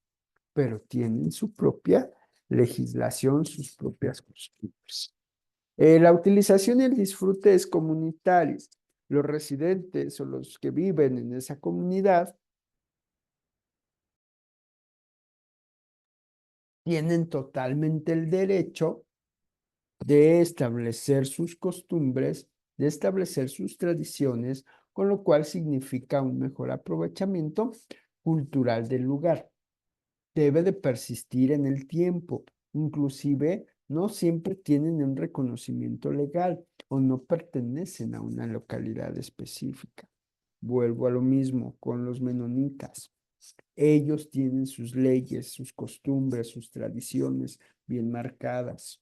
pero tienen su propia legislación, sus propias costumbres. La utilización y el disfrute es comunitario. Los residentes o los que viven en esa comunidad tienen totalmente el derecho de establecer sus costumbres, de establecer sus tradiciones, con lo cual significa un mejor aprovechamiento cultural del lugar. Debe de persistir en el tiempo. Inclusive, no siempre tienen un reconocimiento legal o no pertenecen a una localidad específica. Vuelvo a lo mismo con los menonitas. Ellos tienen sus leyes, sus costumbres, sus tradiciones bien marcadas,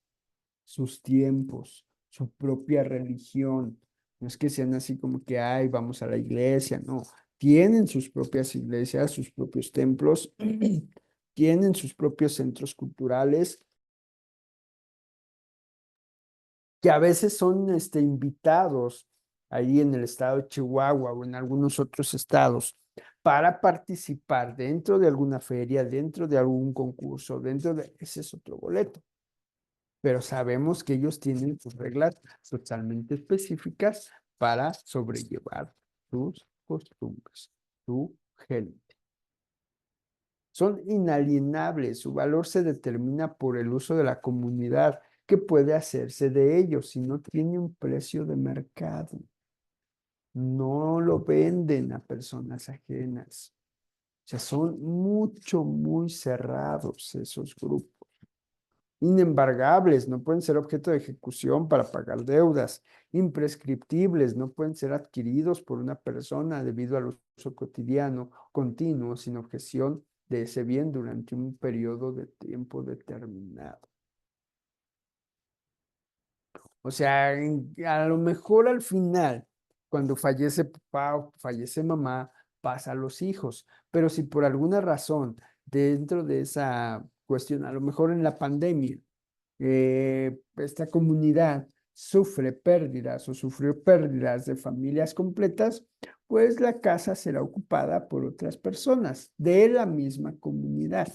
sus tiempos, su propia religión. No es que sean así como que, ay, vamos a la iglesia, no. Tienen sus propias iglesias, sus propios templos, tienen sus propios centros culturales que a veces son invitados ahí en el estado de Chihuahua o en algunos otros estados para participar dentro de alguna feria, dentro de algún concurso, dentro de... Ese es otro boleto. Pero sabemos que ellos tienen sus reglas totalmente específicas para sobrellevar sus costumbres, su gente. Son inalienables, su valor se determina por el uso de la comunidad que puede hacerse de ellos si no tiene un precio de mercado. No lo venden a personas ajenas. O sea, son muy cerrados esos grupos. Inembargables, no pueden ser objeto de ejecución para pagar deudas. Imprescriptibles, no pueden ser adquiridos por una persona debido al uso cotidiano, continuo, sin objeción de ese bien durante un periodo de tiempo determinado. O sea, a lo mejor al final, cuando fallece papá o fallece mamá, pasa a los hijos, pero si por alguna razón dentro de esa cuestión, a lo mejor en la pandemia, esta comunidad sufre pérdidas o sufrió pérdidas de familias completas, pues la casa será ocupada por otras personas de la misma comunidad.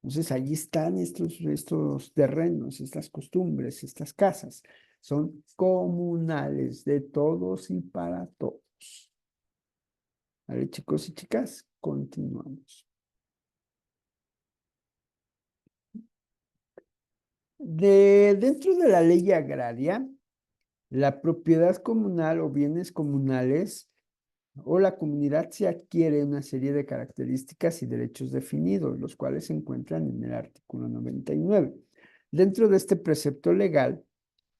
Entonces, allí están estos terrenos, estas costumbres, estas casas. Son comunales de todos y para todos. ¿Vale, chicos y chicas? Continuamos. Dentro de la ley agraria, la propiedad comunal o bienes comunales o la comunidad se adquiere una serie de características y derechos definidos, los cuales se encuentran en el artículo 99. Dentro de este precepto legal,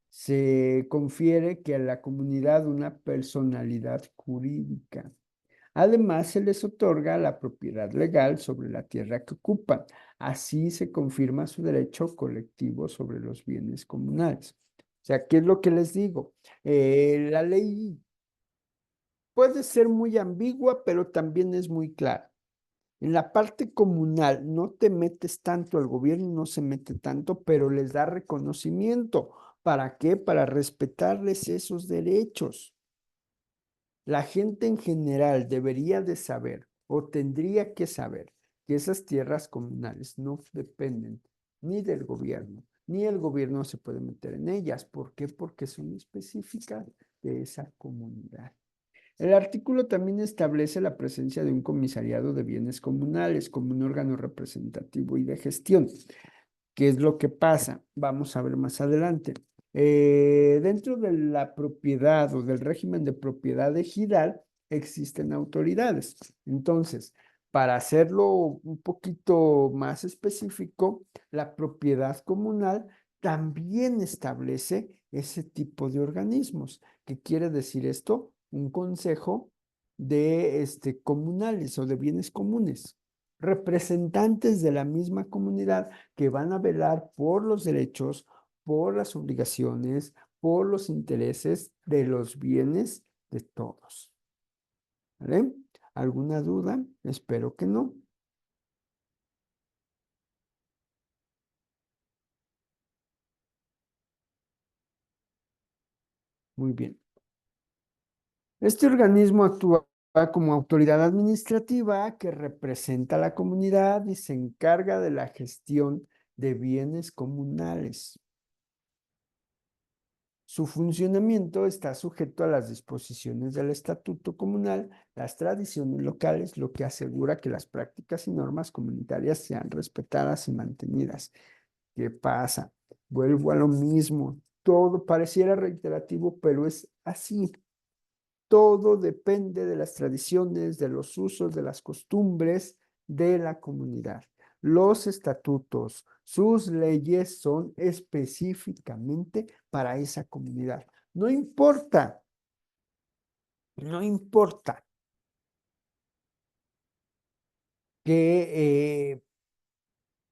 se confiere que a la comunidad una personalidad jurídica. Además, se les otorga la propiedad legal sobre la tierra que ocupan. Así se confirma su derecho colectivo sobre los bienes comunales. O sea, ¿qué es lo que les digo? La ley puede ser muy ambigua, pero también es muy clara. En la parte comunal no te metes tanto, el gobierno no se mete tanto, pero les da reconocimiento. ¿Para qué? Para respetarles esos derechos. La gente en general debería de saber o tendría que saber que esas tierras comunales no dependen ni del gobierno, ni el gobierno se puede meter en ellas. ¿Por qué? Porque son específicas de esa comunidad. El artículo también establece la presencia de un comisariado de bienes comunales como un órgano representativo y de gestión. ¿Qué es lo que pasa? Vamos a ver más adelante. Dentro de la propiedad o del régimen de propiedad ejidal existen autoridades. Entonces, para hacerlo un poquito más específico, la propiedad comunal también establece ese tipo de organismos. ¿Qué quiere decir esto? Un consejo de comunales o de bienes comunes, representantes de la misma comunidad que van a velar por los derechos, por las obligaciones, por los intereses de los bienes de todos. ¿Vale? ¿Alguna duda? Espero que no. Muy bien. Este organismo actúa como autoridad administrativa que representa a la comunidad y se encarga de la gestión de bienes comunales. Su funcionamiento está sujeto a las disposiciones del estatuto comunal, las tradiciones locales, lo que asegura que las prácticas y normas comunitarias sean respetadas y mantenidas. ¿Qué pasa? Vuelvo a lo mismo. Todo pareciera reiterativo, pero es así. Todo depende de las tradiciones, de los usos, de las costumbres de la comunidad. Los estatutos, sus leyes son específicamente para esa comunidad. No importa, no importa que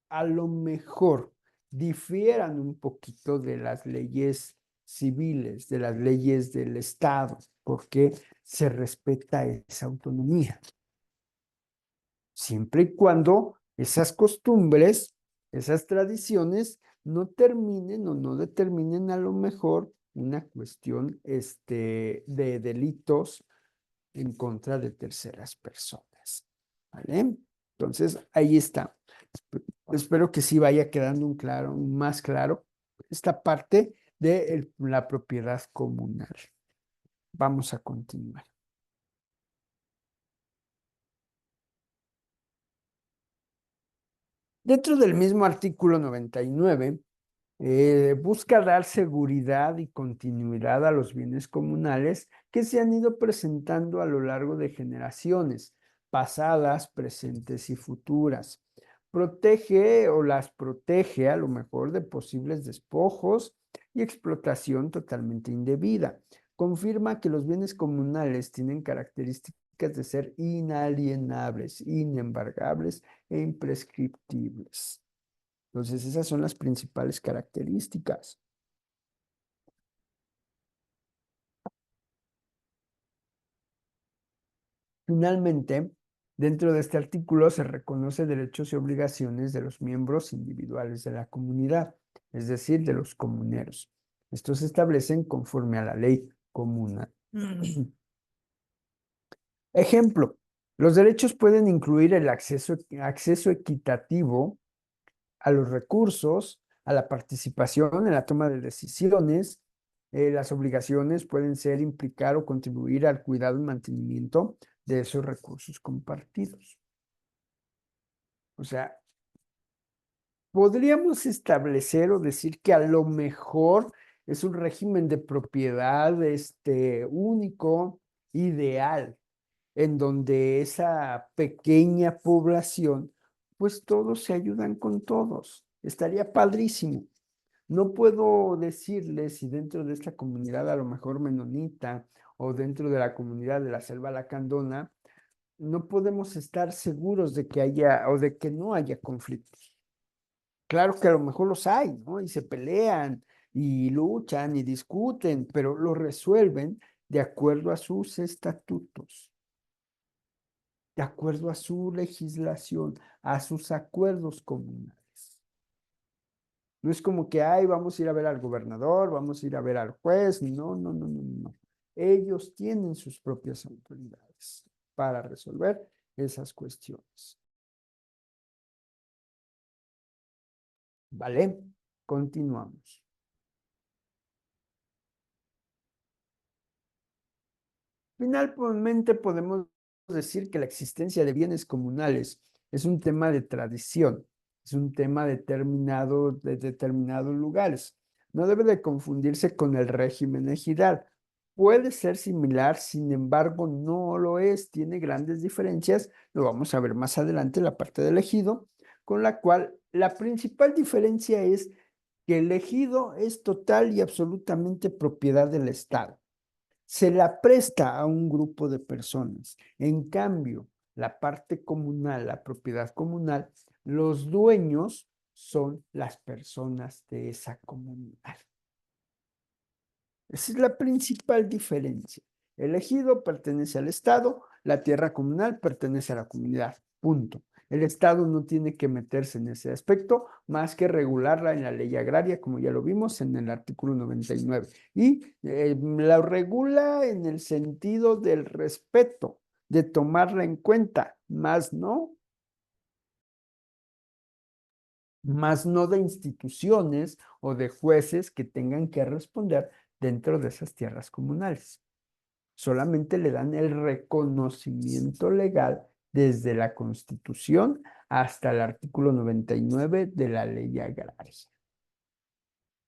a lo mejor difieran un poquito de las leyes civiles, de las leyes del Estado, porque se respeta esa autonomía. Siempre y cuando esas costumbres, esas tradiciones no terminen o no determinen a lo mejor una cuestión de delitos en contra de terceras personas. ¿Vale? Entonces, ahí está. Espero que sí vaya quedando más claro esta parte de la propiedad comunal. Vamos a continuar. Dentro del mismo artículo 99, busca dar seguridad y continuidad a los bienes comunales que se han ido presentando a lo largo de generaciones, pasadas, presentes y futuras. Protege o las protege a lo mejor de posibles despojos y explotación totalmente indebida. Confirma que los bienes comunales tienen características de ser inalienables, inembargables e imprescriptibles. Entonces, esas son las principales características. Finalmente, dentro de este artículo se reconoce derechos y obligaciones de los miembros individuales de la comunidad, es decir, de los comuneros. Estos se establecen conforme a la ley comunal. Ejemplo, los derechos pueden incluir el acceso equitativo a los recursos, a la participación en la toma de decisiones. Las obligaciones pueden ser implicar o contribuir al cuidado y mantenimiento de esos recursos compartidos. O sea, podríamos establecer o decir que a lo mejor es un régimen de propiedad único, ideal. en donde esa pequeña población, pues todos se ayudan con todos. Estaría padrísimo. No puedo decirles si dentro de esta comunidad, a lo mejor menonita, o dentro de la comunidad de la Selva Lacandona, no podemos estar seguros de que haya o de que no haya conflictos. Claro que a lo mejor los hay, ¿no? Y se pelean y luchan y discuten, pero lo resuelven de acuerdo a sus estatutos, de acuerdo a su legislación, a sus acuerdos comunales. No es como que, ay, vamos a ir a ver al gobernador, vamos a ir a ver al juez. No, no, no, no, no. Ellos tienen sus propias autoridades para resolver esas cuestiones. ¿Vale? Continuamos. Finalmente podemos decir que la existencia de bienes comunales es un tema de tradición, es un tema determinado de determinados lugares. No debe de confundirse con el régimen ejidal. Puede ser similar, sin embargo, no lo es, tiene grandes diferencias. Lo vamos a ver más adelante en la parte del ejido, con la cual la principal diferencia es que el ejido es total y absolutamente propiedad del Estado, se la presta a un grupo de personas. En cambio, la parte comunal, la propiedad comunal, los dueños son las personas de esa comunidad. Esa es la principal diferencia. El ejido pertenece al Estado, la tierra comunal pertenece a la comunidad. Punto. El Estado no tiene que meterse en ese aspecto más que regularla en la ley agraria, como ya lo vimos en el artículo 99. Y la regula en el sentido del respeto, de tomarla en cuenta, más no de instituciones o de jueces que tengan que responder dentro de esas tierras comunales. Solamente le dan el reconocimiento legal desde la Constitución hasta el artículo 99 de la ley agraria.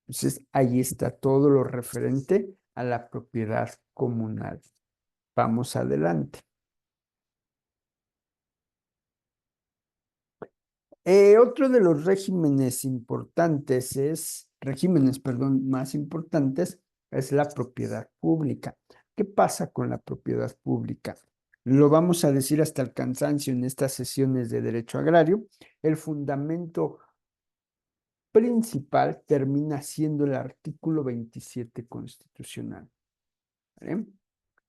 Entonces, ahí está todo lo referente a la propiedad comunal. Vamos adelante. Otro de los regímenes, perdón, más importantes es la propiedad pública. ¿Qué pasa con la propiedad pública? Lo vamos a decir hasta el cansancio en estas sesiones de derecho agrario. El fundamento principal termina siendo el artículo 27 constitucional, ¿vale?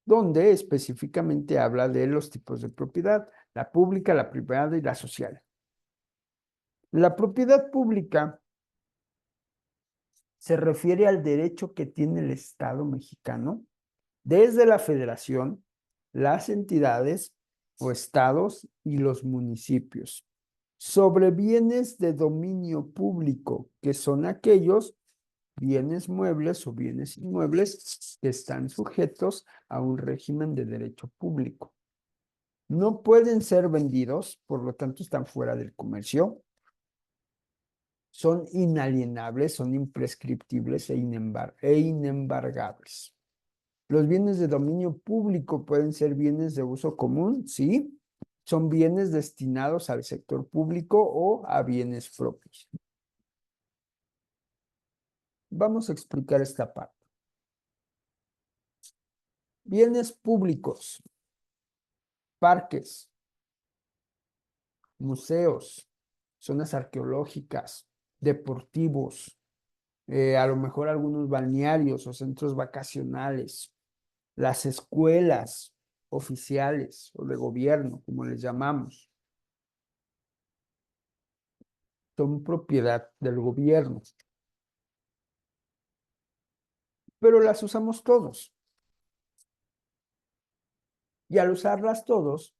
Donde específicamente habla de los tipos de propiedad, la pública, la privada y la social. La propiedad pública se refiere al derecho que tiene el Estado mexicano desde la federación, las entidades o estados y los municipios sobre bienes de dominio público, que son aquellos bienes muebles o bienes inmuebles que están sujetos a un régimen de derecho público. No pueden ser vendidos, por lo tanto están fuera del comercio, son inalienables, son imprescriptibles e inembargables. Los bienes de dominio público pueden ser bienes de uso común, sí, son bienes destinados al sector público o a bienes propios. Vamos a explicar esta parte. Bienes públicos, parques, museos, zonas arqueológicas, deportivos, a lo mejor algunos balnearios o centros vacacionales, las escuelas oficiales o de gobierno, como les llamamos, son propiedad del gobierno, pero las usamos todos. Y al usarlas todos,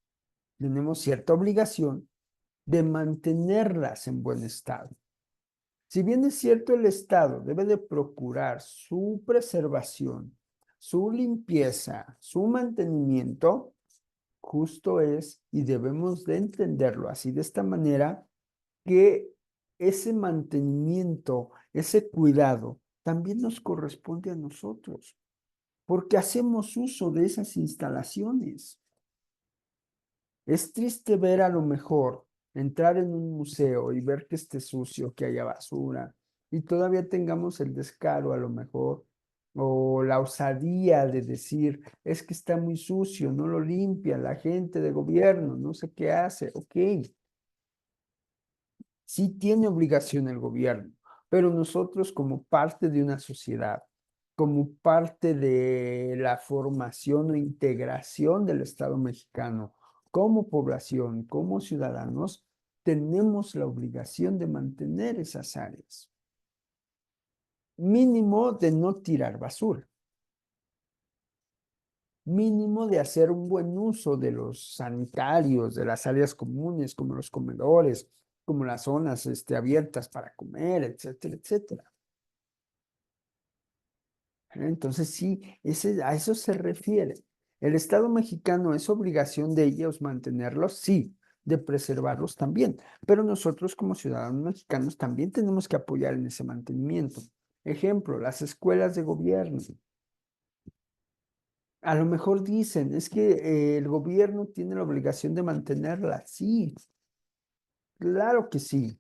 tenemos cierta obligación de mantenerlas en buen estado. Si bien es cierto, el Estado debe de procurar su preservación, su limpieza, su mantenimiento, justo es, y debemos de entenderlo así de esta manera, que ese mantenimiento, ese cuidado, también nos corresponde a nosotros, porque hacemos uso de esas instalaciones. Es triste ver a lo mejor entrar en un museo y ver que esté sucio, que haya basura, y todavía tengamos el descaro a lo mejor, o la osadía de decir, es que está muy sucio, no lo limpia la gente de gobierno, no sé qué hace. Ok, sí tiene obligación el gobierno, pero nosotros como parte de una sociedad, como parte de la formación o integración del Estado mexicano, como población, como ciudadanos, tenemos la obligación de mantener esas áreas. Mínimo de no tirar basura, mínimo de hacer un buen uso de los sanitarios, de las áreas comunes, como los comedores, como las zonas abiertas para comer, etcétera, etcétera. Entonces, sí, a eso se refiere. ¿El Estado mexicano es obligación de ellos mantenerlos? Sí, de preservarlos también. Pero nosotros como ciudadanos mexicanos también tenemos que apoyar en ese mantenimiento. Ejemplo, las escuelas de gobierno. A lo mejor dicen, es que el gobierno tiene la obligación de mantenerlas. Sí, claro que sí,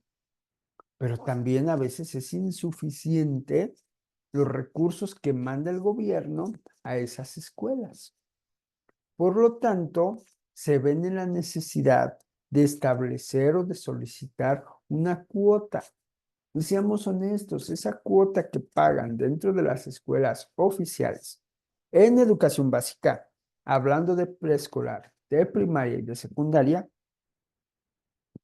pero también a veces es insuficiente los recursos que manda el gobierno a esas escuelas. Por lo tanto, se ven en la necesidad de establecer o de solicitar una cuota. Y seamos honestos, esa cuota que pagan dentro de las escuelas oficiales en educación básica, hablando de preescolar, de primaria y de secundaria,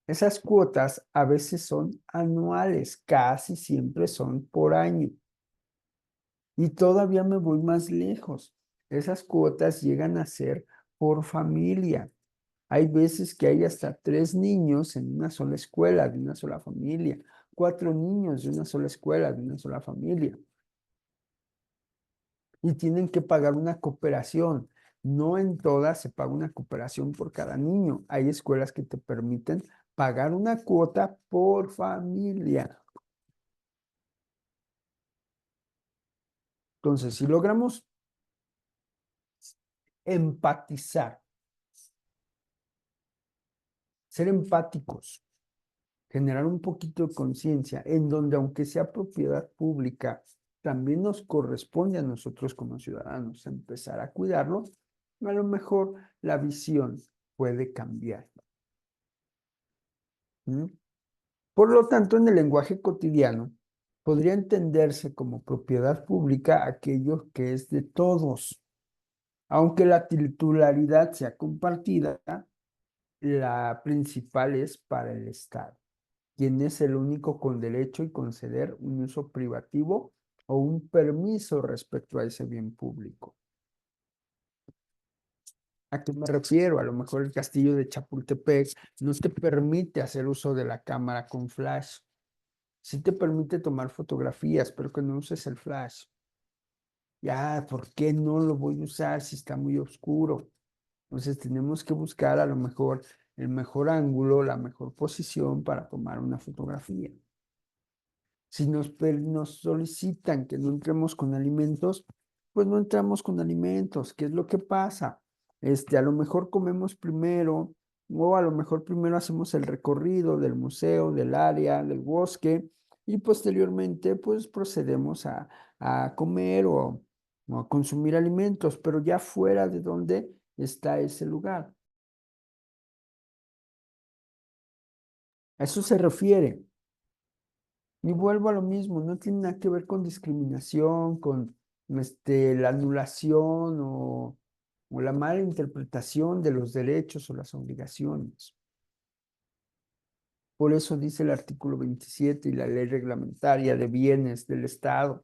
esas cuotas a veces son anuales, casi siempre son por año. Y todavía me voy más lejos. Esas cuotas llegan a ser por familia. Hay veces que hay hasta 3 niños en una sola escuela, de una sola familia, 4 niños de una sola escuela, de una sola familia, y tienen que pagar una cooperación. No en todas se paga una cooperación por cada niño. Hay escuelas que te permiten pagar una cuota por familia. Entonces, si logramos empatizar, ser empáticos, generar un poquito de conciencia, en donde aunque sea propiedad pública, también nos corresponde a nosotros como ciudadanos empezar a cuidarlo, a lo mejor la visión puede cambiar. ¿Mm? Por lo tanto, en el lenguaje cotidiano, podría entenderse como propiedad pública aquello que es de todos. Aunque la titularidad sea compartida, la principal es para el Estado, quien es el único con derecho y conceder un uso privativo o un permiso respecto a ese bien público. ¿A qué me refiero? A lo mejor el castillo de Chapultepec no te permite hacer uso de la cámara con flash. Sí te permite tomar fotografías, pero que no uses el flash. Ya, ¿por qué no lo voy a usar si está muy oscuro? Entonces tenemos que buscar a lo mejor el mejor ángulo, la mejor posición para tomar una fotografía. Si nos solicitan que no entremos con alimentos, pues no entramos con alimentos. ¿Qué es lo que pasa? A lo mejor comemos primero, o a lo mejor primero hacemos el recorrido del museo, del área, del bosque, y posteriormente, pues procedemos a comer o a consumir alimentos, pero ya fuera de donde está ese lugar. A eso se refiere. Y vuelvo a lo mismo, no tiene nada que ver con discriminación, con la anulación o la mala interpretación de los derechos o las obligaciones. Por eso dice el artículo 27 y la ley reglamentaria de bienes del Estado.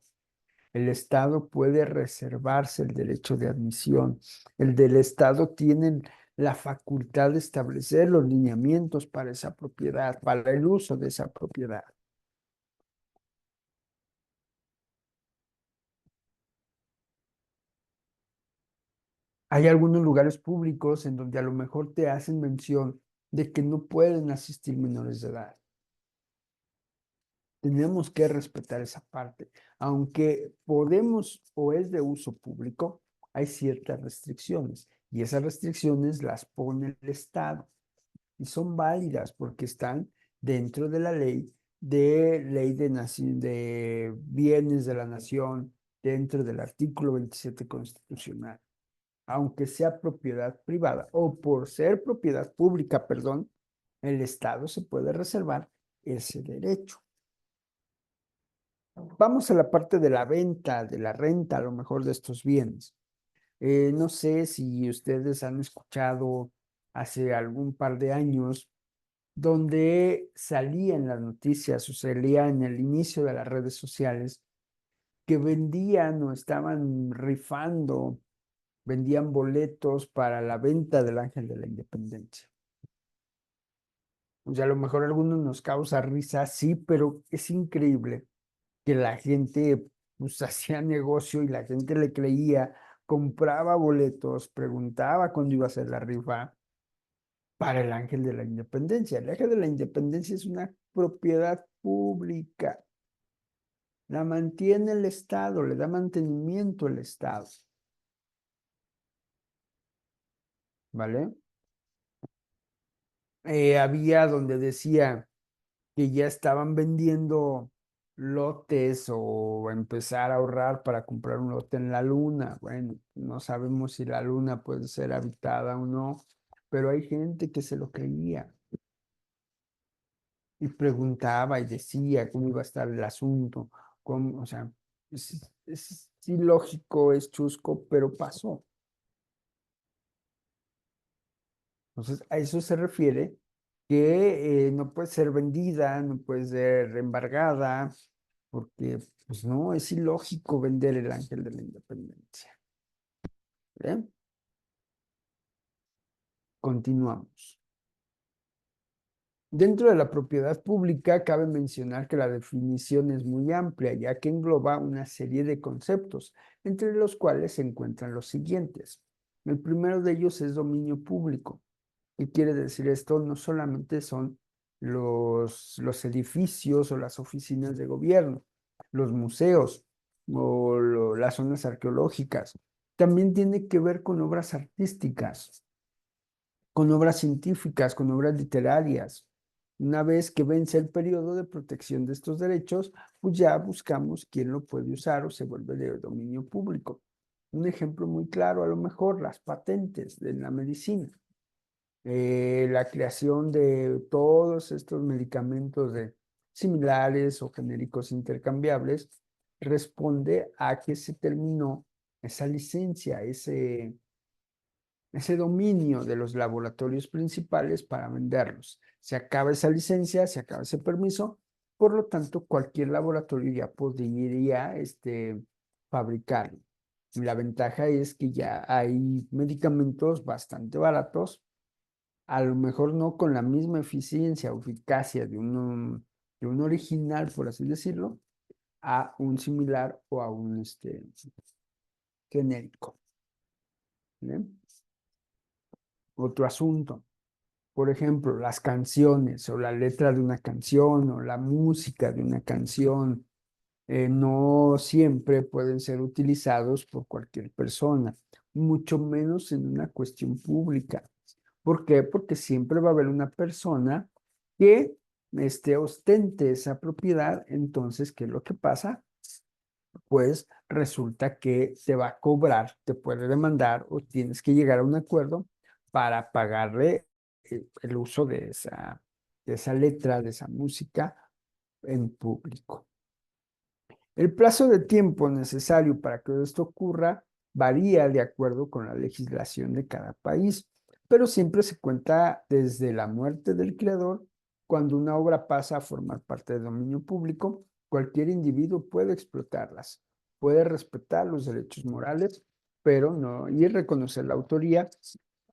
El Estado puede reservarse el derecho de admisión. El del Estado tiene la facultad de establecer los lineamientos para esa propiedad, para el uso de esa propiedad. Hay algunos lugares públicos en donde a lo mejor te hacen mención de que no pueden asistir menores de edad. Tenemos que respetar esa parte. Aunque podemos o es de uso público, hay ciertas restricciones Y esas restricciones las pone el Estado y son válidas porque están dentro de la ley de bienes de la nación, dentro del artículo 27 constitucional. Aunque sea propiedad privada o por ser propiedad pública, perdón, el Estado se puede reservar ese derecho. Vamos a la parte de la venta, de la renta, a lo mejor de estos bienes. No sé si ustedes han escuchado hace algún par de años donde salía en las noticias o salía en el inicio de las redes sociales que vendían o estaban rifando, vendían boletos para la venta del Ángel de la Independencia. O sea, a lo mejor a algunos nos causa risa, sí, pero es increíble que la gente pues hacía negocio y la gente le creía, compraba boletos, preguntaba cuándo iba a ser la rifa para el Ángel de la Independencia. El Ángel de la Independencia es una propiedad pública, la mantiene el Estado, le da mantenimiento el Estado, ¿vale? Había donde decía que ya estaban vendiendo lotes o empezar a ahorrar para comprar un lote en la luna. Bueno, no sabemos si la luna puede ser habitada o no, pero hay gente que se lo creía y preguntaba y decía cómo iba a estar el asunto, cómo, o sea, es ilógico, es chusco, pero pasó. Entonces, a eso se refiere que no puede ser vendida, no puede ser embargada, porque pues no, es ilógico vender el Ángel de la Independencia. ¿Bien? Continuamos. Dentro de la propiedad pública, cabe mencionar que la definición es muy amplia, ya que engloba una serie de conceptos, entre los cuales se encuentran los siguientes. El primero de ellos es dominio público. ¿Qué quiere decir esto? No solamente son los edificios o las oficinas de gobierno, los museos o las zonas arqueológicas. También tiene que ver con obras artísticas, con obras científicas, con obras literarias. Una vez que vence el periodo de protección de estos derechos, pues ya buscamos quién lo puede usar o se vuelve de dominio público. Un ejemplo muy claro, a lo mejor, las patentes de la medicina. La creación de todos estos medicamentos similares o genéricos intercambiables responde a que se terminó esa licencia, ese dominio de los laboratorios principales para venderlos. Se acaba esa licencia, se acaba ese permiso, por lo tanto, cualquier laboratorio ya podría fabricarlo. Y la ventaja es que ya hay medicamentos bastante baratos, a lo mejor no con la misma eficiencia o eficacia de un original, por así decirlo, a un similar o a un genérico. ¿Bien? Otro asunto. Por ejemplo, las canciones o la letra de una canción o la música de una canción no siempre pueden ser utilizados por cualquier persona, mucho menos en una cuestión pública. ¿Por qué? Porque siempre va a haber una persona que ostente esa propiedad. Entonces, ¿qué es lo que pasa? Pues resulta que te va a cobrar, te puede demandar o tienes que llegar a un acuerdo para pagarle el uso de esa letra, de esa música en público. El plazo de tiempo necesario para que esto ocurra varía de acuerdo con la legislación de cada país, pero siempre se cuenta desde la muerte del creador. Cuando una obra pasa a formar parte del dominio público, cualquier individuo puede explotarlas, puede respetar los derechos morales, pero no, y reconocer la autoría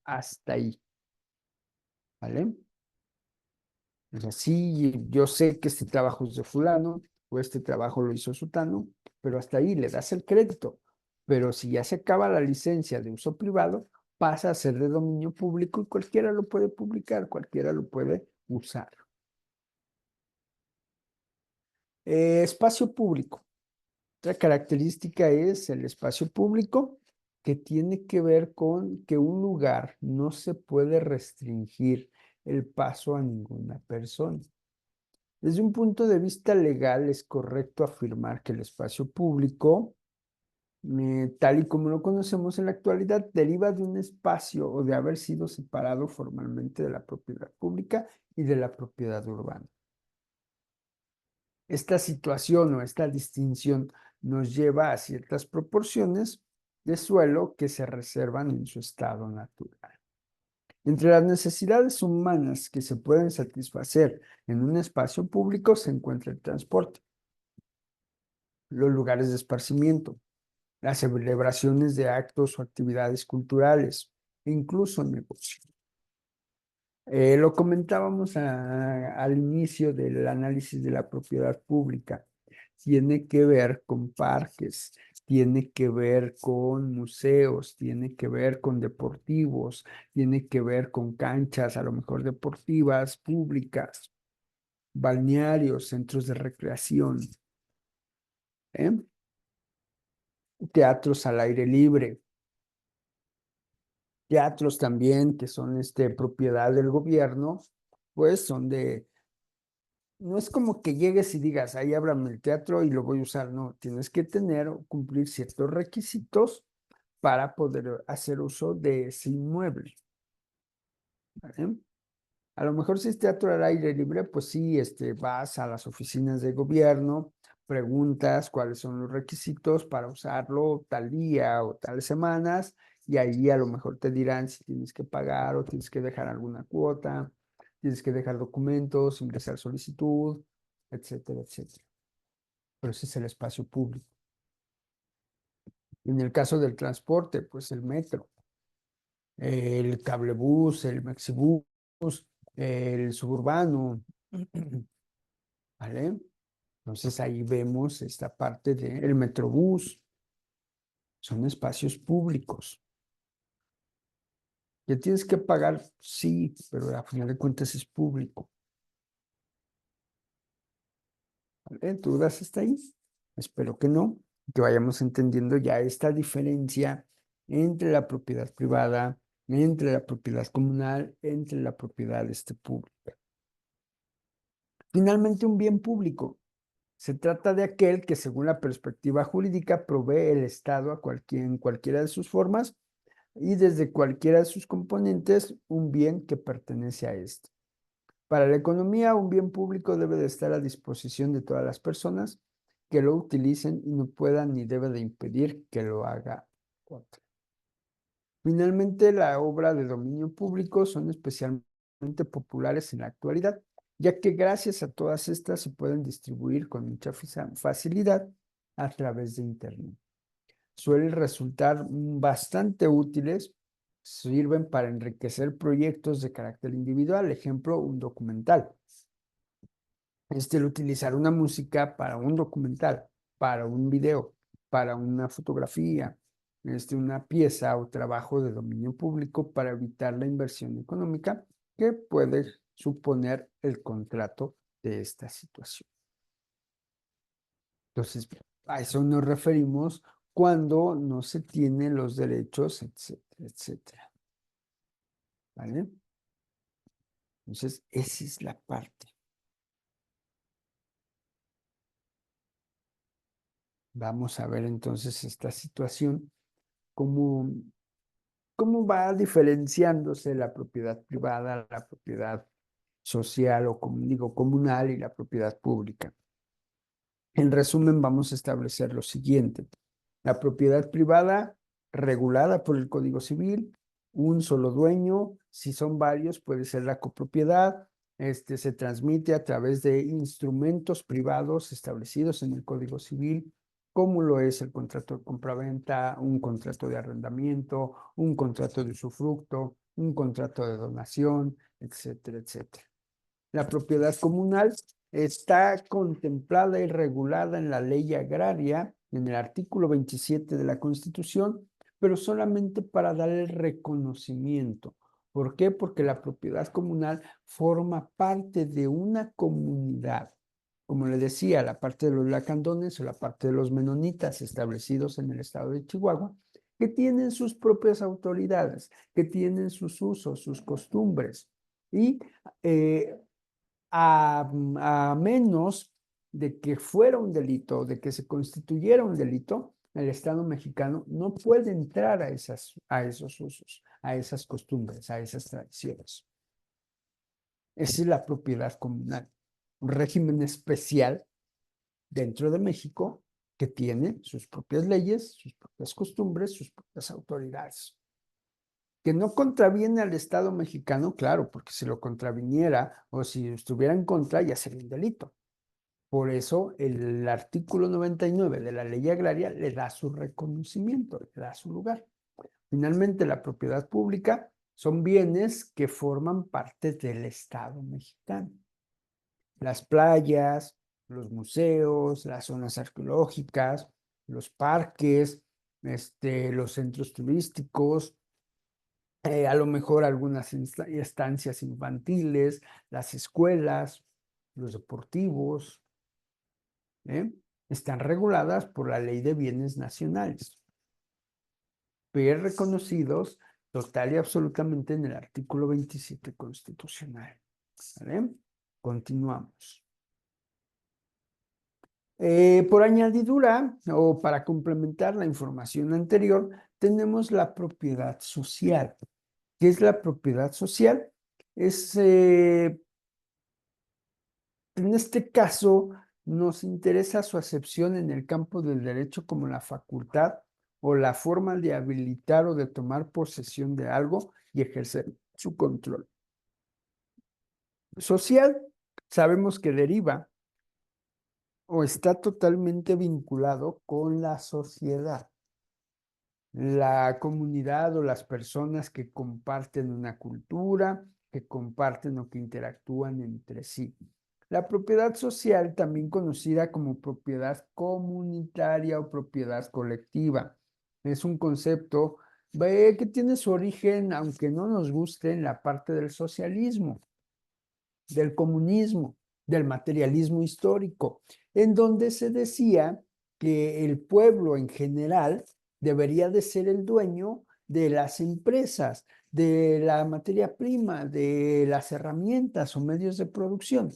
hasta ahí, ¿vale? O sea, sí, yo sé que este trabajo es de fulano o este trabajo lo hizo sutano, pero hasta ahí le das el crédito. Pero si ya se acaba la licencia de uso privado, pasa a ser de dominio público y cualquiera lo puede publicar, cualquiera lo puede usar. Espacio público. Otra característica es el espacio público. que tiene que ver con que un lugar no se puede restringir el paso a ninguna persona. Desde un punto de vista legal, es correcto afirmar que el espacio público, tal y como lo conocemos en la actualidad, deriva de un espacio o de haber sido separado formalmente de la propiedad pública y de la propiedad urbana. Esta situación o esta distinción nos lleva a ciertas proporciones de suelo que se reservan en su estado natural. Entre las necesidades humanas que se pueden satisfacer en un espacio público se encuentra el transporte, los lugares de esparcimiento, las celebraciones de actos o actividades culturales, e incluso negocios. Lo comentábamos al inicio del análisis de la propiedad pública. Tiene que ver con parques, tiene que ver con museos, tiene que ver con deportivos, tiene que ver con canchas, a lo mejor deportivas, públicas, balnearios, centros de recreación, ¿eh? Teatros al aire libre, teatros también que son propiedad del gobierno, pues son no es como que llegues y digas, ahí ábrame el teatro y lo voy a usar, no, tienes que tener o cumplir ciertos requisitos para poder hacer uso de ese inmueble, ¿vale? A lo mejor si es teatro al aire libre, pues sí, vas a las oficinas de gobierno, preguntas cuáles son los requisitos para usarlo tal día o tales semanas, y ahí a lo mejor te dirán si tienes que pagar o tienes que dejar alguna cuota, tienes que dejar documentos, ingresar solicitud, etcétera, etcétera. Pero ese es el espacio público. En el caso del transporte, pues el metro, el cablebús, el mexibús, el suburbano, ¿vale? Entonces ahí vemos esta parte del metrobús, son espacios públicos. ¿Que tienes que pagar? Sí, pero a final de cuentas es público. ¿Vale? ¿Tu dudas hasta ahí? Espero que no, que vayamos entendiendo ya esta diferencia entre la propiedad privada, entre la propiedad comunal, entre la propiedad pública. Finalmente, un bien público. Se trata de aquel que, según la perspectiva jurídica, provee el Estado en cualquiera de sus formas y desde cualquiera de sus componentes un bien que pertenece a éste. Para la economía, un bien público debe de estar a disposición de todas las personas que lo utilicen y no puedan ni debe de impedir que lo haga otra. Finalmente, la obra de dominio público son especialmente populares en la actualidad, ya que gracias a todas estas se pueden distribuir con mucha facilidad a través de Internet. Suelen resultar bastante útiles, sirven para enriquecer proyectos de carácter individual, ejemplo, un documental. El utilizar una música para un documental, para un video, para una fotografía, una pieza o trabajo de dominio público para evitar la inversión económica que puede suponer el contrato de esta situación. Entonces, a eso nos referimos cuando no se tienen los derechos, etcétera, etcétera. ¿Vale? Entonces, esa es la parte. Vamos a ver entonces esta situación, cómo va diferenciándose la propiedad privada, la propiedad social o, como digo, comunal y la propiedad pública. En resumen, vamos a establecer lo siguiente. La propiedad privada, regulada por el Código Civil, un solo dueño, si son varios, puede ser la copropiedad. Se transmite a través de instrumentos privados establecidos en el Código Civil, como lo es el contrato de compraventa, un contrato de arrendamiento, un contrato de usufructo, un contrato de donación, etcétera, etcétera. La propiedad comunal está contemplada y regulada en la ley agraria, en el artículo 27 de la Constitución, pero solamente para dar el reconocimiento. ¿Por qué? Porque la propiedad comunal forma parte de una comunidad. Como le decía, la parte de los lacandones o la parte de los menonitas establecidos en el estado de Chihuahua que tienen sus propias autoridades, que tienen sus usos, sus costumbres. Y eh, a menos de que fuera un delito, de que se constituyera un delito, el Estado mexicano no puede entrar a esos usos, a esas costumbres, a esas tradiciones. Esa es la propiedad comunal, un régimen especial dentro de México que tiene sus propias leyes, sus propias costumbres, sus propias autoridades. Que no contraviene al Estado mexicano, claro, porque si lo contraviniera o si estuviera en contra ya sería un delito. Por eso el artículo 99 de la ley agraria le da su reconocimiento, le da su lugar. Finalmente, la propiedad pública son bienes que forman parte del Estado mexicano. Las playas, los museos, las zonas arqueológicas, los parques, los centros turísticos, a lo mejor algunas estancias infantiles, las escuelas, los deportivos, ¿eh? Están reguladas por la Ley de Bienes Nacionales, pero reconocidos total y absolutamente en el artículo 27 constitucional. ¿Vale? Continuamos. Por añadidura o para complementar la información anterior, tenemos la propiedad social. ¿Qué es la propiedad social? Es, en este caso, nos interesa su acepción en el campo del derecho como la facultad o la forma de habilitar o de tomar posesión de algo y ejercer su control. Social, sabemos que deriva o está totalmente vinculado con la sociedad, la comunidad o las personas que comparten una cultura, que comparten o que interactúan entre sí. La propiedad social, también conocida como propiedad comunitaria o propiedad colectiva, es un concepto que tiene su origen, aunque no nos guste, en la parte del socialismo, del comunismo, del materialismo histórico, en donde se decía que el pueblo en general debería de ser el dueño de las empresas, de la materia prima, de las herramientas o medios de producción.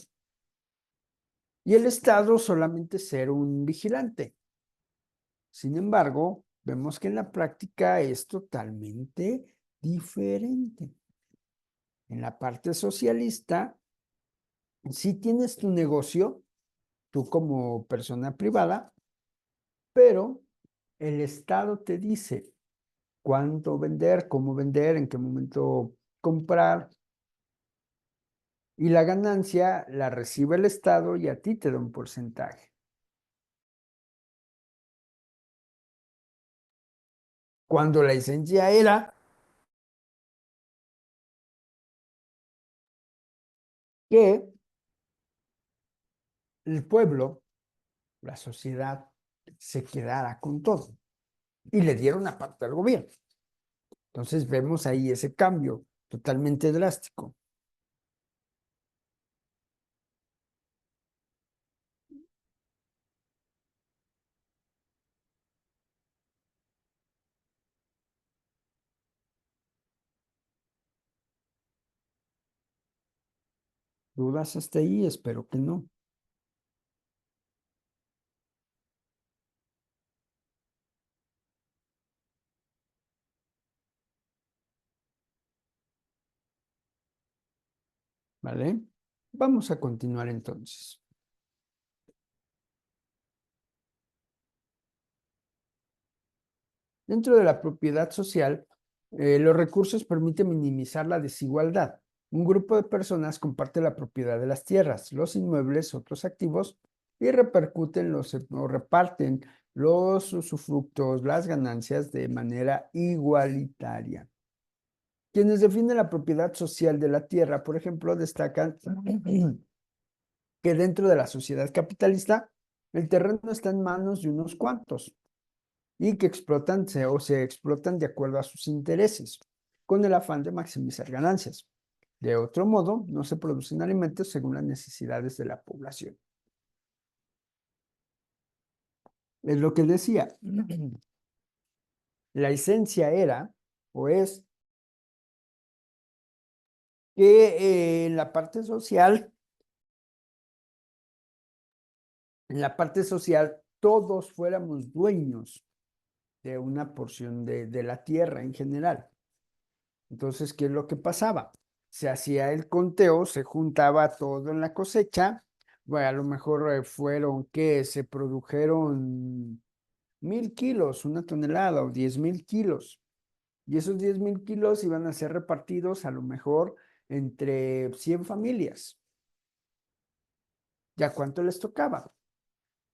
Y el Estado solamente ser un vigilante. Sin embargo, vemos que en la práctica es totalmente diferente. En la parte socialista, si tienes tu negocio, tú como persona privada, pero el Estado te dice cuánto vender, cómo vender, en qué momento comprar, y la ganancia la recibe el Estado y a ti te da un porcentaje. Cuando la esencia era que el pueblo, la sociedad, se quedara con todo y le dieron una parte al gobierno. Entonces vemos ahí ese cambio totalmente drástico. ¿Dudas hasta ahí? Espero que no. ¿Vale? Vamos a continuar entonces. Dentro de la propiedad social, los recursos permiten minimizar la desigualdad. Un grupo de personas comparte la propiedad de las tierras, los inmuebles, otros activos y o reparten los usufructos, las ganancias de manera igualitaria. Quienes definen la propiedad social de la tierra, por ejemplo, destacan que dentro de la sociedad capitalista, el terreno está en manos de unos cuantos y que se explotan de acuerdo a sus intereses, con el afán de maximizar ganancias. De otro modo, no se producen alimentos según las necesidades de la población. Es lo que decía. La esencia era, o es, que en la parte social, todos fuéramos dueños de una porción de la tierra en general. Entonces, ¿qué es lo que pasaba? Se hacía el conteo, se juntaba todo en la cosecha. Bueno, a lo mejor fueron que se produjeron 1,000 kilos, 1 tonelada o 10,000 kilos. Y esos 10,000 kilos iban a ser repartidos a lo mejor entre 100 familias. ¿Ya cuánto les tocaba?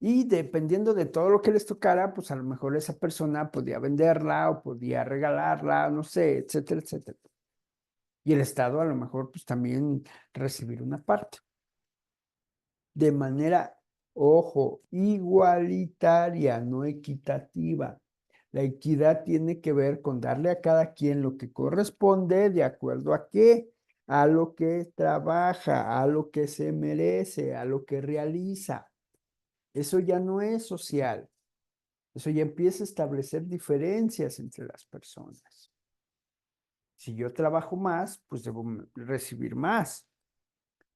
Y dependiendo de todo lo que les tocara, pues a lo mejor esa persona podía venderla o podía regalarla, no sé, etcétera, etcétera. Y el Estado a lo mejor pues también recibir una parte. De manera, ojo, igualitaria, no equitativa. La equidad tiene que ver con darle a cada quien lo que corresponde de acuerdo a qué, a lo que trabaja, a lo que se merece, a lo que realiza. Eso ya no es social. Eso ya empieza a establecer diferencias entre las personas. Si yo trabajo más, pues debo recibir más.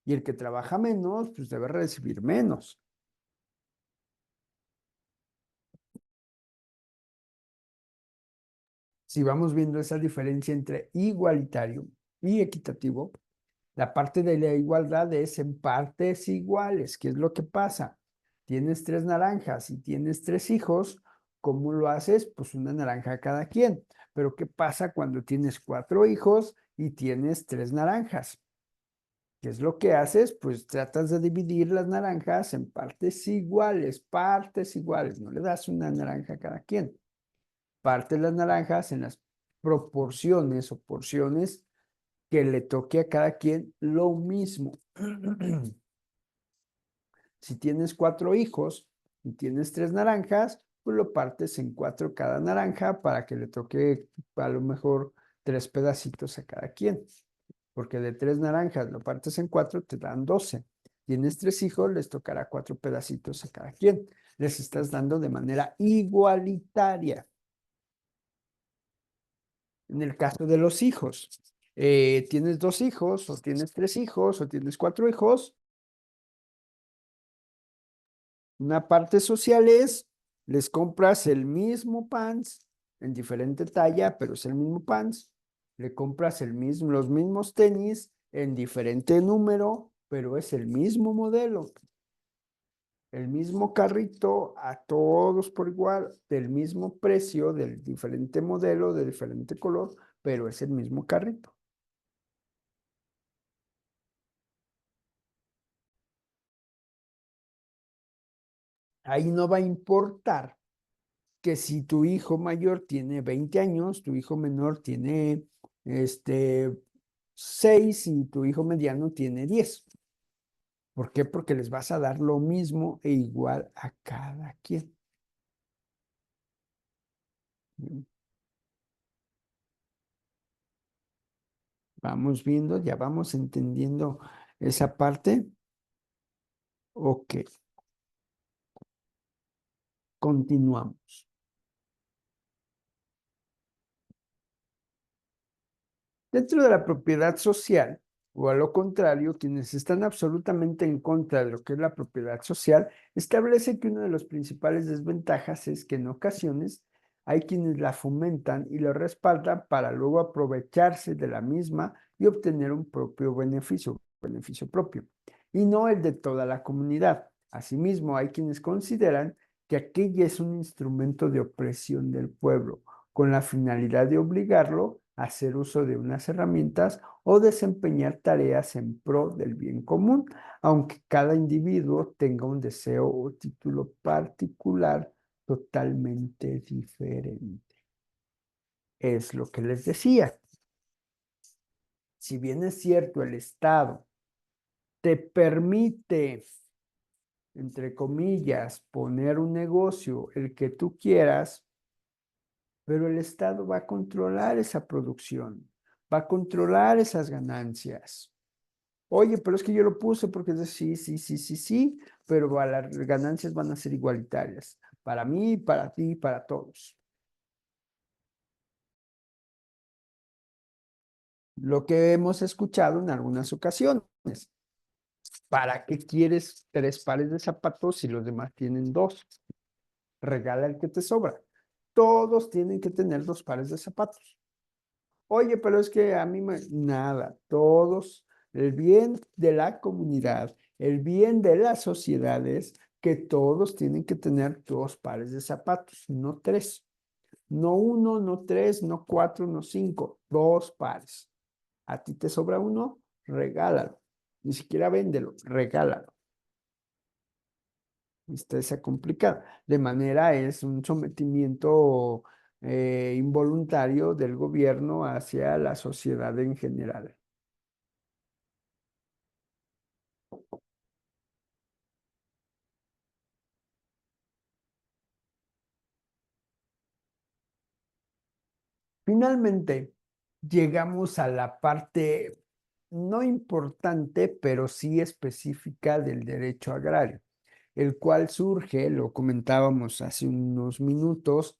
Y el que trabaja menos, pues debe recibir menos. Si vamos viendo esa diferencia entre igualitario y equitativo, la parte de la igualdad es en partes iguales. ¿Qué es lo que pasa? Tienes 3 naranjas y tienes 3 hijos. ¿Cómo lo haces? Pues una naranja a cada quien. Pero ¿qué pasa cuando tienes 4 hijos y tienes 3 naranjas? ¿Qué es lo que haces? Pues tratas de dividir las naranjas en partes iguales, partes iguales. No le das una naranja a cada quien. Partes las naranjas en las proporciones o porciones que le toque a cada quien lo mismo. Si tienes 4 hijos y tienes 3 naranjas, pues lo partes en 4 cada naranja para que le toque a lo mejor 3 pedacitos a cada quien. Porque de 3 naranjas lo partes en 4, te dan 12. Tienes 3 hijos, les tocará 4 pedacitos a cada quien. Les estás dando de manera igualitaria. En el caso de los hijos, tienes 2 hijos, o tienes 3 hijos, o tienes 4 hijos. Una parte social es, les compras el mismo pants en diferente talla, pero es el mismo pants. Le compras los mismos tenis en diferente número, pero es el mismo modelo. El mismo carrito a todos por igual, del mismo precio, del diferente modelo, de diferente color, pero es el mismo carrito. Ahí no va a importar que si tu hijo mayor tiene 20 años, tu hijo menor tiene 6 y tu hijo mediano tiene 10. ¿Por qué? Porque les vas a dar lo mismo e igual a cada quien. Vamos viendo, ya vamos entendiendo esa parte. Ok, continuamos. Dentro de la propiedad social, o a lo contrario, quienes están absolutamente en contra de lo que es la propiedad social, establece que una de las principales desventajas es que en ocasiones hay quienes la fomentan y la respaldan para luego aprovecharse de la misma y obtener un propio beneficio propio, y no el de toda la comunidad. Asimismo, hay quienes consideran que aquella es un instrumento de opresión del pueblo con la finalidad de obligarlo a hacer uso de unas herramientas o desempeñar tareas en pro del bien común, aunque cada individuo tenga un deseo o título particular totalmente diferente. Es lo que les decía. Si bien es cierto, el Estado te permite, entre comillas, poner un negocio, el que tú quieras, pero el Estado va a controlar esa producción, va a controlar esas ganancias. Oye, pero es que yo lo puse porque sí, sí, sí, sí, sí, pero las ganancias van a ser igualitarias para mí, para ti, para todos. lo que hemos escuchado en algunas ocasiones. ¿Para qué quieres tres pares de zapatos si los demás tienen dos? Regala el que te sobra. Todos tienen que tener dos pares de zapatos. Oye, pero es que a mí nada, todos, el bien de la comunidad, el bien de las sociedades, que todos tienen que tener dos pares de zapatos, no tres, no uno, no tres, no cuatro, no cinco, dos pares. A ti te sobra uno, regálalo. Ni siquiera véndelo, regálalo. Está esa complicada. De manera es un sometimiento involuntario del gobierno hacia la sociedad en general. Finalmente, llegamos a la parte no importante, pero sí específica del derecho agrario, el cual surge, lo comentábamos hace unos minutos,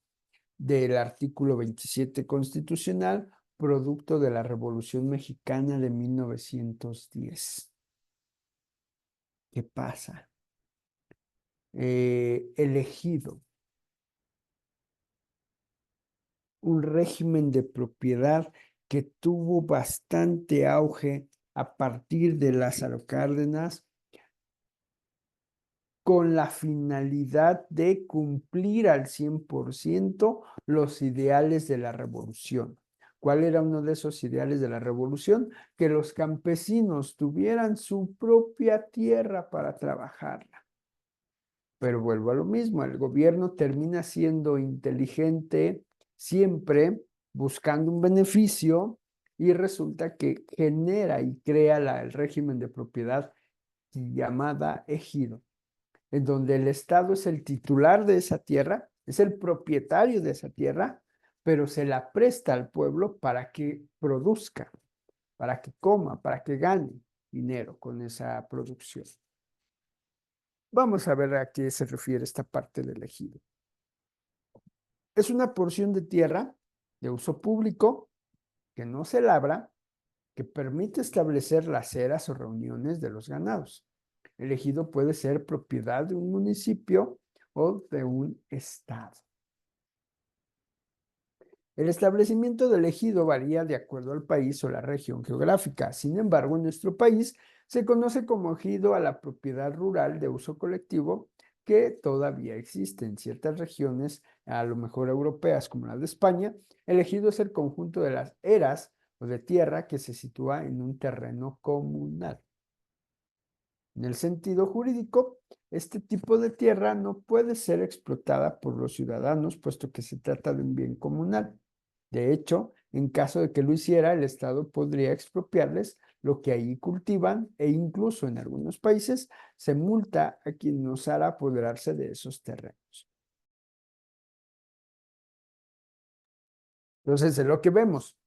del artículo 27 constitucional, producto de la Revolución Mexicana de 1910. ¿Qué pasa? Elegido un régimen de propiedad que tuvo bastante auge a partir de Lázaro Cárdenas con la finalidad de cumplir al 100% los ideales de la revolución. ¿Cuál era uno de esos ideales de la revolución? Que los campesinos tuvieran su propia tierra para trabajarla. Pero vuelvo a lo mismo, el gobierno termina siendo inteligente siempre buscando un beneficio y resulta que genera y crea el régimen de propiedad llamada ejido, en donde el Estado es el titular de esa tierra, es el propietario de esa tierra, pero se la presta al pueblo para que produzca, para que coma, para que gane dinero con esa producción. Vamos a ver a qué se refiere esta parte del ejido. Es una porción de tierra de uso público que no se labra, que permite establecer las eras o reuniones de los ganados. El ejido puede ser propiedad de un municipio o de un estado. El establecimiento del ejido varía de acuerdo al país o la región geográfica. Sin embargo, en nuestro país se conoce como ejido a la propiedad rural de uso colectivo que todavía existe en ciertas regiones, a lo mejor europeas como la de España. El ejido es el conjunto de las eras o de tierra que se sitúa en un terreno comunal. En el sentido jurídico, este tipo de tierra no puede ser explotada por los ciudadanos, puesto que se trata de un bien comunal. De hecho, en caso de que lo hiciera, el Estado podría expropiarles lo que allí cultivan e incluso en algunos países se multa a quien osara apoderarse de esos terrenos. Entonces, es lo que vemos.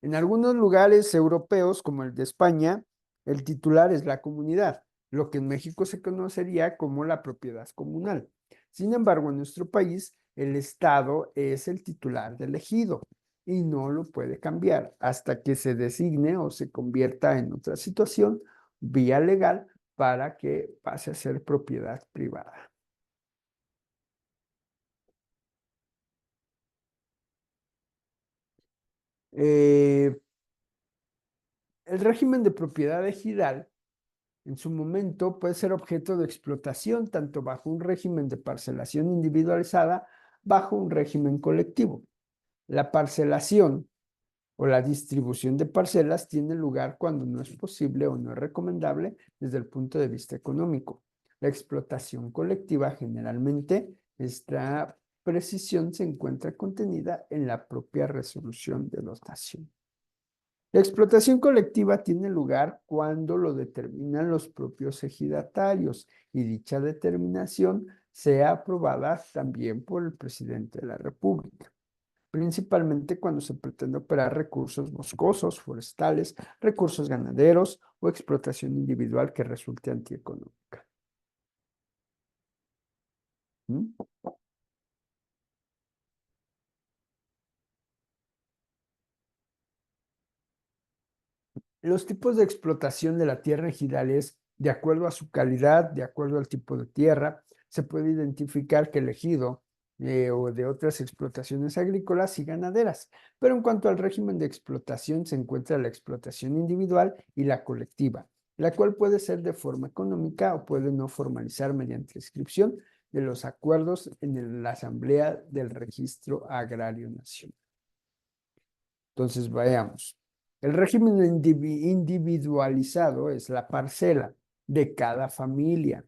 En algunos lugares europeos, como el de España, el titular es la comunidad, lo que en México se conocería como la propiedad comunal. Sin embargo, en nuestro país, el Estado es el titular del ejido y no lo puede cambiar hasta que se designe o se convierta en otra situación vía legal para que pase a ser propiedad privada. Eh, el régimen de propiedad ejidal en su momento puede ser objeto de explotación tanto bajo un régimen de parcelación individualizada, bajo un régimen colectivo. La parcelación o la distribución de parcelas tiene lugar cuando no es posible o no es recomendable desde el punto de vista económico. La explotación colectiva generalmente, esta precisión se encuentra contenida en la propia resolución de dotación. La explotación colectiva tiene lugar cuando lo determinan los propios ejidatarios y dicha determinación sea aprobada también por el presidente de la República, principalmente cuando se pretende operar recursos boscosos, forestales, recursos ganaderos o explotación individual que resulte antieconómica. ¿Mm? Los tipos de explotación de la tierra ejidal es de acuerdo a su calidad, de acuerdo al tipo de tierra. Se puede identificar que el ejido o de otras explotaciones agrícolas y ganaderas. Pero en cuanto al régimen de explotación, se encuentra la explotación individual y la colectiva, la cual puede ser de forma económica o puede no formalizar mediante inscripción de los acuerdos en la Asamblea del Registro Agrario Nacional. Entonces, veamos. El régimen individualizado es la parcela de cada familia,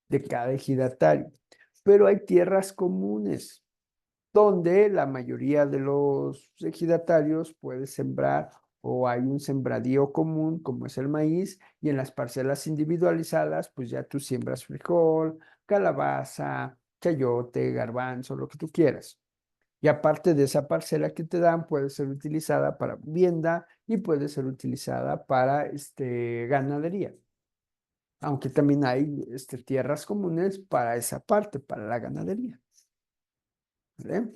de cada ejidatario, pero hay tierras comunes donde la mayoría de los ejidatarios puede sembrar o hay un sembradío común como es el maíz y en las parcelas individualizadas pues ya tú siembras frijol, calabaza, chayote, garbanzo, lo que tú quieras. Y aparte de esa parcela que te dan, puede ser utilizada para vivienda y puede ser utilizada para ganadería. Aunque también hay tierras comunes para esa parte, para la ganadería. ¿Vale?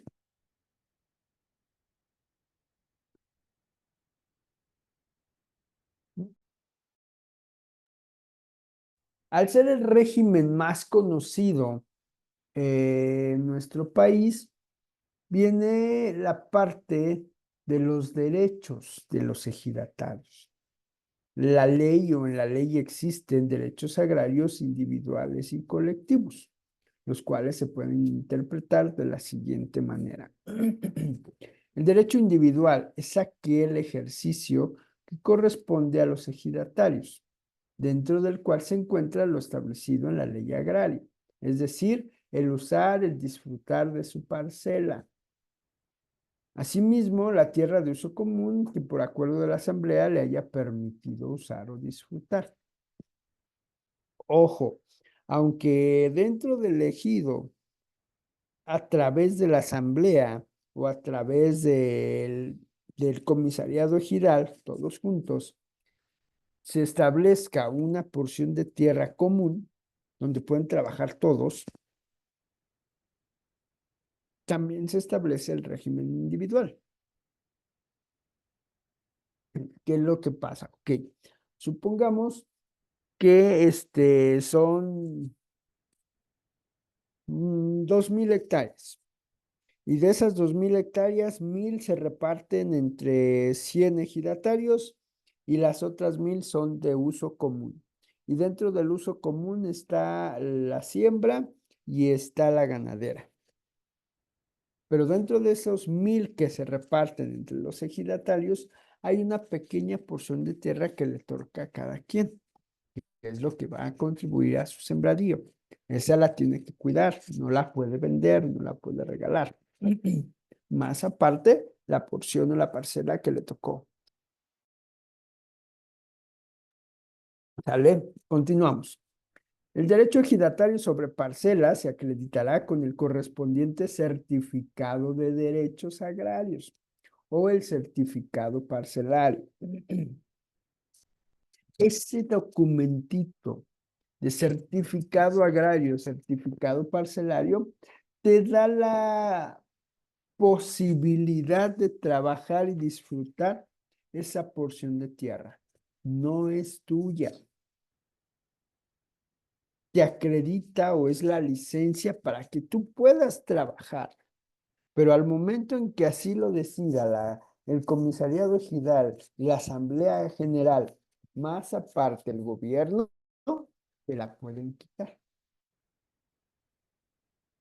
Al ser el régimen más conocido en nuestro país, viene la parte de los derechos de los ejidatarios. La ley o en la ley existen derechos agrarios individuales y colectivos, los cuales se pueden interpretar de la siguiente manera. El derecho individual es aquel ejercicio que corresponde a los ejidatarios, dentro del cual se encuentra lo establecido en la ley agraria, es decir, el usar, el disfrutar de su parcela. Asimismo, la tierra de uso común que por acuerdo de la Asamblea le haya permitido usar o disfrutar. Ojo, aunque dentro del ejido, a través de la Asamblea o a través del comisariado ejidal, todos juntos, se establezca una porción de tierra común donde pueden trabajar todos, también se establece el régimen individual. ¿Qué es lo que pasa? Ok, supongamos que son 2.000 hectáreas. Y de esas 2.000 hectáreas, 1.000 se reparten entre 100 ejidatarios y las otras 1.000 son de uso común. Y dentro del uso común está la siembra y está la ganadera. Pero dentro de esos 1.000 que se reparten entre los ejidatarios, hay una pequeña porción de tierra que le toca a cada quien, que es lo que va a contribuir a su sembradío. Esa la tiene que cuidar, no la puede vender, no la puede regalar. Más aparte, la porción o la parcela que le tocó. ¿Sale? Continuamos. El derecho ejidatario sobre parcelas se acreditará con el correspondiente certificado de derechos agrarios o el certificado parcelario. Ese documentito de certificado agrario, certificado parcelario, te da la posibilidad de trabajar y disfrutar esa porción de tierra. No es tuya. Te acredita o es la licencia para que tú puedas trabajar. Pero al momento en que así lo decida el comisariado ejidal, la asamblea general, más aparte el gobierno, te la pueden quitar.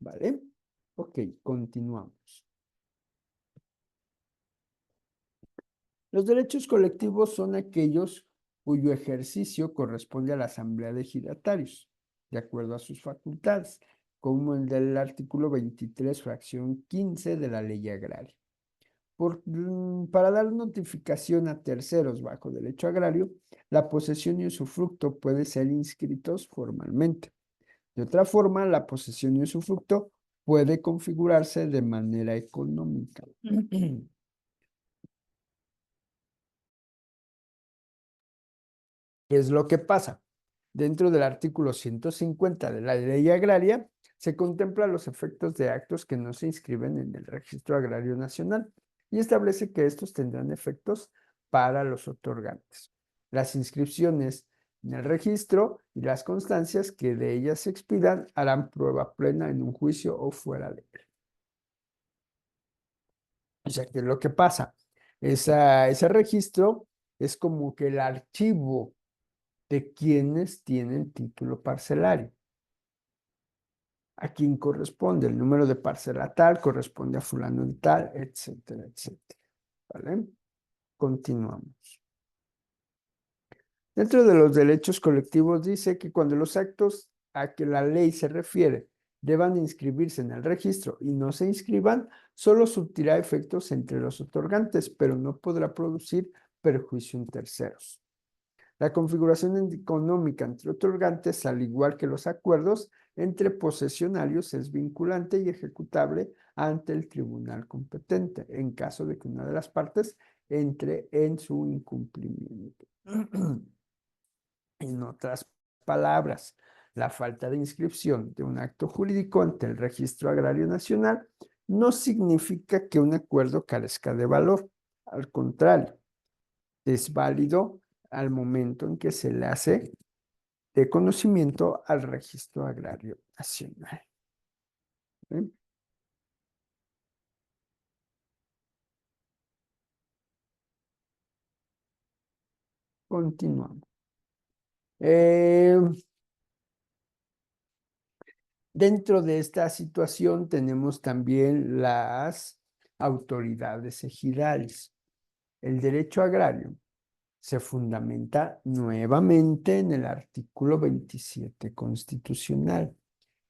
¿Vale? Ok, continuamos. Los derechos colectivos son aquellos cuyo ejercicio corresponde a la asamblea de ejidatarios, de acuerdo a sus facultades, como el del artículo 23, fracción 15 de la ley agraria. Para dar notificación a terceros bajo derecho agrario, la posesión y usufructo puede ser inscritos formalmente. De otra forma, la posesión y usufructo puede configurarse de manera económica. ¿Qué es lo que pasa? Dentro del artículo 150 de la ley agraria, se contemplan los efectos de actos que no se inscriben en el Registro Agrario Nacional y establece que estos tendrán efectos para los otorgantes. Las inscripciones en el registro y las constancias que de ellas se expidan harán prueba plena en un juicio o fuera de él. O sea, que lo que pasa, ese registro es como que el archivo de quienes tienen título parcelario. A quién corresponde, el número de parcela tal corresponde a fulano de tal, etcétera, etcétera. ¿Vale? Continuamos. Dentro de los derechos colectivos dice que cuando los actos a que la ley se refiere deban inscribirse en el registro y no se inscriban, solo surtirá efectos entre los otorgantes, pero no podrá producir perjuicio en terceros. La configuración económica entre otorgantes, al igual que los acuerdos entre posesionarios, es vinculante y ejecutable ante el tribunal competente, en caso de que una de las partes entre en su incumplimiento. En otras palabras, la falta de inscripción de un acto jurídico ante el Registro Agrario Nacional no significa que un acuerdo carezca de valor. Al contrario, es válido al momento en que se le hace de conocimiento al Registro Agrario Nacional. ¿Eh? Continuamos. Eh, Dentro de esta situación tenemos también las autoridades ejidales. El derecho agrario se fundamenta nuevamente en el artículo 27 constitucional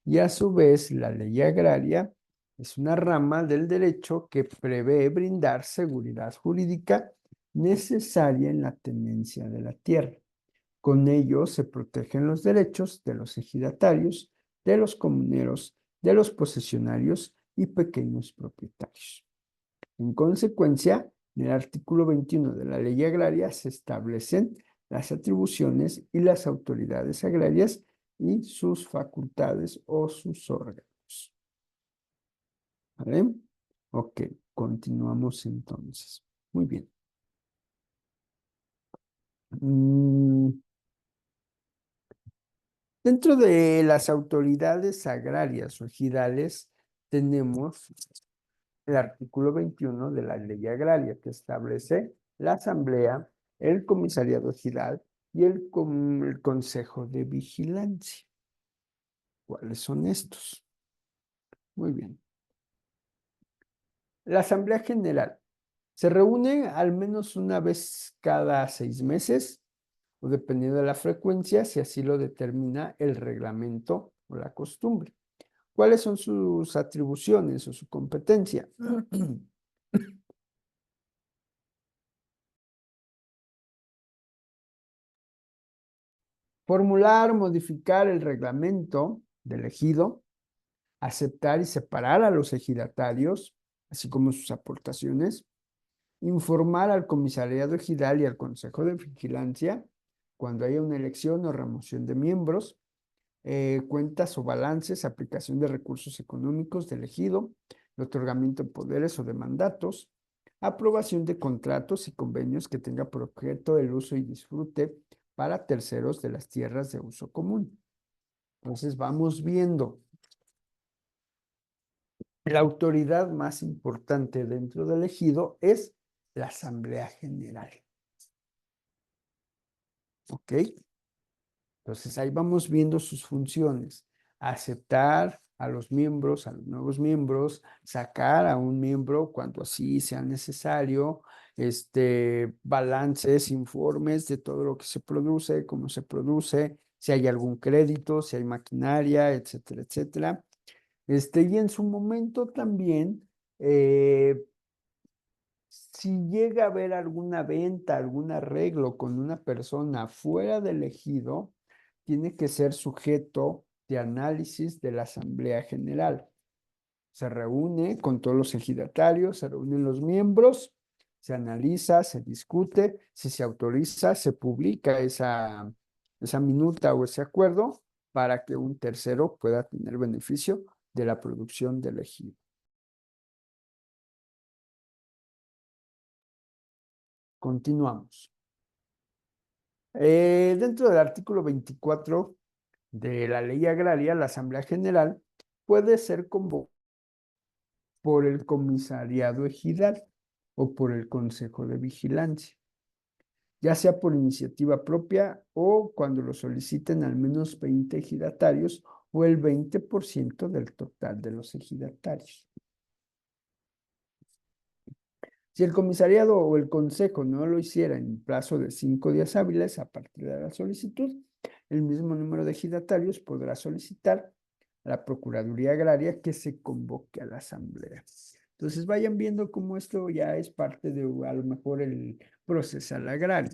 y a su vez la ley agraria es una rama del derecho que prevé brindar seguridad jurídica necesaria en la tenencia de la tierra. Con ello se protegen los derechos de los ejidatarios, de los comuneros, de los posesionarios y pequeños propietarios. En consecuencia, en el artículo 21 de la Ley Agraria se establecen las atribuciones y las autoridades agrarias y sus facultades o sus órganos. ¿Vale? Ok, continuamos entonces. Muy bien. Dentro de las autoridades agrarias o ejidales tenemos el artículo 21 de la Ley Agraria, que establece la Asamblea, el Comisariado Ejidal y el Consejo de Vigilancia. ¿Cuáles son estos? Muy bien. La Asamblea General se reúne al menos una vez cada 6 meses, o dependiendo de la frecuencia, si así lo determina el reglamento o la costumbre. ¿Cuáles son sus atribuciones o su competencia? Formular, modificar el reglamento del ejido, aceptar y separar a los ejidatarios, así como sus aportaciones, informar al comisariado ejidal y al consejo de vigilancia cuando haya una elección o remoción de miembros, cuentas o balances, aplicación de recursos económicos del ejido, el otorgamiento de poderes o de mandatos, aprobación de contratos y convenios que tenga por objeto el uso y disfrute para terceros de las tierras de uso común. Entonces vamos viendo la autoridad más importante dentro del ejido es la Asamblea General. ¿Ok? Entonces ahí vamos viendo sus funciones. Aceptar a los miembros, a los nuevos miembros, sacar a un miembro cuando así sea necesario, balances, informes de todo lo que se produce, cómo se produce, si hay algún crédito, si hay maquinaria, etcétera, etcétera. Y en su momento también, si llega a haber alguna venta, algún arreglo con una persona fuera del ejido, tiene que ser sujeto de análisis de la Asamblea General. Se reúne con todos los ejidatarios, se reúnen los miembros, se analiza, se discute, si se autoriza, se publica esa minuta o ese acuerdo para que un tercero pueda tener beneficio de la producción del ejido. Continuamos. Dentro del artículo 24 de la Ley Agraria, la Asamblea General puede ser convocada por el comisariado ejidal o por el Consejo de Vigilancia, ya sea por iniciativa propia o cuando lo soliciten al menos 20 ejidatarios o el 20% del total de los ejidatarios. Si el comisariado o el consejo no lo hiciera en plazo de 5 días hábiles a partir de la solicitud, el mismo número de ejidatarios podrá solicitar a la Procuraduría Agraria que se convoque a la asamblea. Entonces vayan viendo cómo esto ya es parte de a lo mejor el procesal agrario.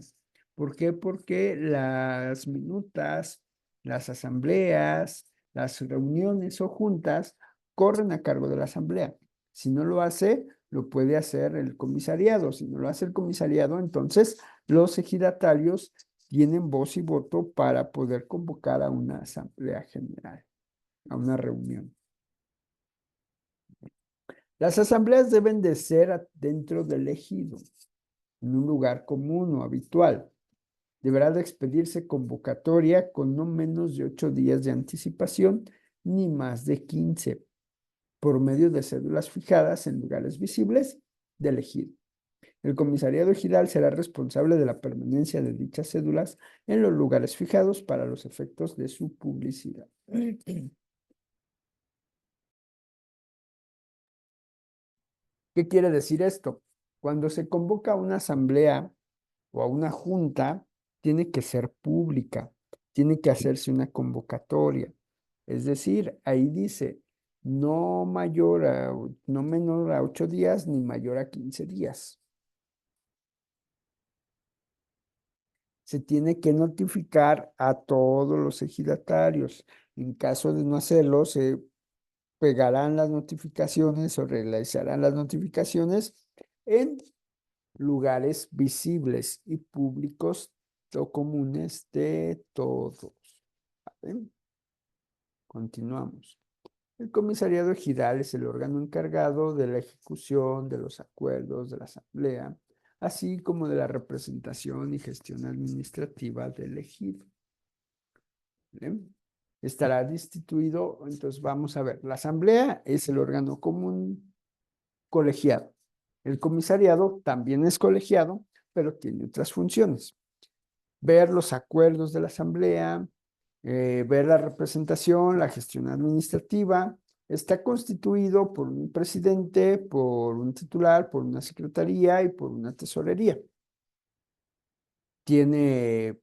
¿Por qué? Porque las minutas, las asambleas, las reuniones o juntas corren a cargo de la asamblea. Si no lo hace, lo puede hacer el comisariado. Si no lo hace el comisariado, entonces los ejidatarios tienen voz y voto para poder convocar a una asamblea general, a una reunión. Las asambleas deben de ser dentro del ejido, en un lugar común o habitual. Deberá de expedirse convocatoria con no menos de 8 días de anticipación, ni más de 15, por medio de cédulas fijadas en lugares visibles del ejido. El comisariado ejidal será responsable de la permanencia de dichas cédulas en los lugares fijados para los efectos de su publicidad. ¿Qué quiere decir esto? Cuando se convoca a una asamblea o a una junta, tiene que ser pública, tiene que hacerse una convocatoria. Es decir, ahí dice, no menor a 8 días ni mayor a 15 días. Se tiene que notificar a todos los ejidatarios. En caso de no hacerlo, se pegarán las notificaciones o realizarán las notificaciones en lugares visibles y públicos o comunes de todos. ¿Vale? Continuamos. El comisariado ejidal es el órgano encargado de la ejecución de los acuerdos de la asamblea, así como de la representación y gestión administrativa del ejido. ¿Vale? Estará destituido, entonces vamos a ver, la asamblea es el órgano común colegiado. El comisariado también es colegiado, pero tiene otras funciones. Ver los acuerdos de la asamblea, ver la representación, la gestión administrativa. Está constituido por un presidente, por un titular, por una secretaría y por una tesorería. Tiene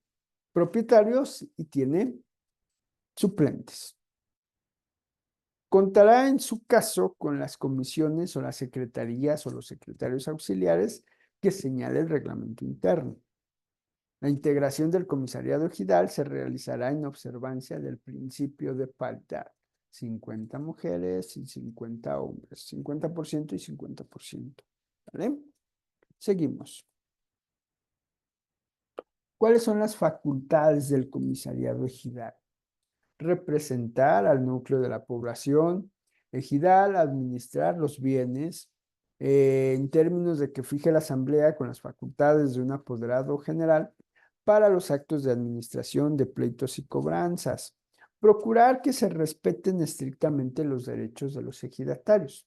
propietarios y tiene suplentes. Contará en su caso con las comisiones o las secretarías o los secretarios auxiliares que señale el reglamento interno. La integración del comisariado ejidal se realizará en observancia del principio de paridad. 50 mujeres y 50 hombres, 50% y 50%. ¿Vale? Seguimos. ¿Cuáles son las facultades del comisariado ejidal? Representar al núcleo de la población ejidal, administrar los bienes, en términos de que fije la asamblea con las facultades de un apoderado general para los actos de administración de pleitos y cobranzas, procurar que se respeten estrictamente los derechos de los ejidatarios.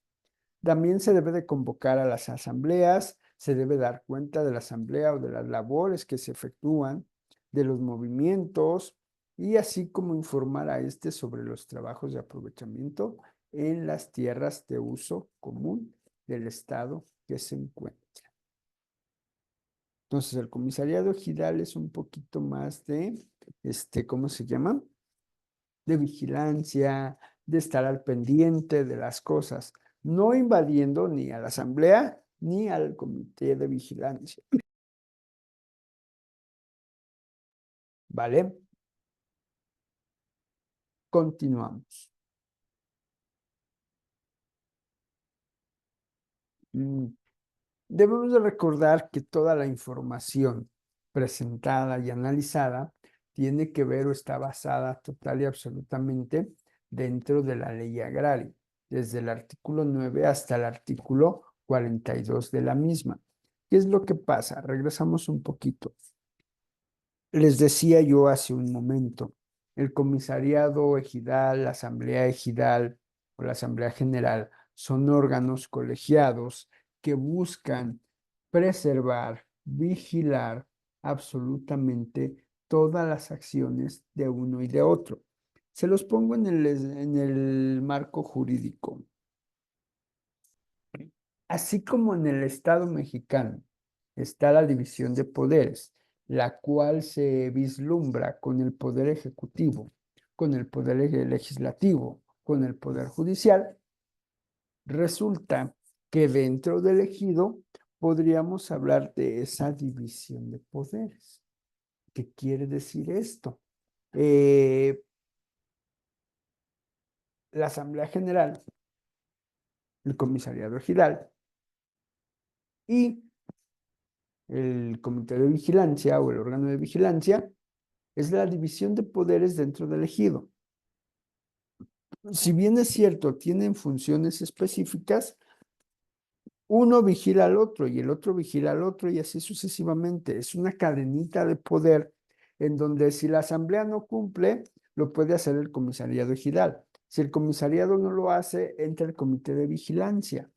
También se debe de convocar a las asambleas, se debe dar cuenta de la asamblea o de las labores que se efectúan, de los movimientos, y así como informar a este sobre los trabajos de aprovechamiento en las tierras de uso común del estado que se encuentra. Entonces, el comisariado ejidal es un poquito más de, ¿cómo se llama? De vigilancia, de estar al pendiente de las cosas, no invadiendo ni a la asamblea ni al comité de vigilancia. ¿Vale? Continuamos. Debemos de recordar que toda la información presentada y analizada tiene que ver o está basada total y absolutamente dentro de la ley agraria, desde el artículo 9 hasta el artículo 42 de la misma. ¿Qué es lo que pasa? Regresamos un poquito. Les decía yo hace un momento, el comisariado ejidal, la asamblea ejidal o la asamblea general son órganos colegiados que buscan preservar, vigilar absolutamente todas las acciones de uno y de otro. Se los pongo en el marco jurídico. Así como en el Estado mexicano está la división de poderes, la cual se vislumbra con el poder ejecutivo, con el poder legislativo, con el poder judicial, resulta que dentro del ejido podríamos hablar de esa división de poderes. ¿Qué quiere decir esto? La Asamblea General, el Comisariado Ejidal y el Comité de Vigilancia o el órgano de vigilancia es la división de poderes dentro del ejido. Si bien es cierto, tienen funciones específicas, uno vigila al otro y el otro vigila al otro y así sucesivamente. Es una cadenita de poder en donde si la asamblea no cumple, lo puede hacer el comisariado ejidal. Si el comisariado no lo hace, entra el comité de vigilancia.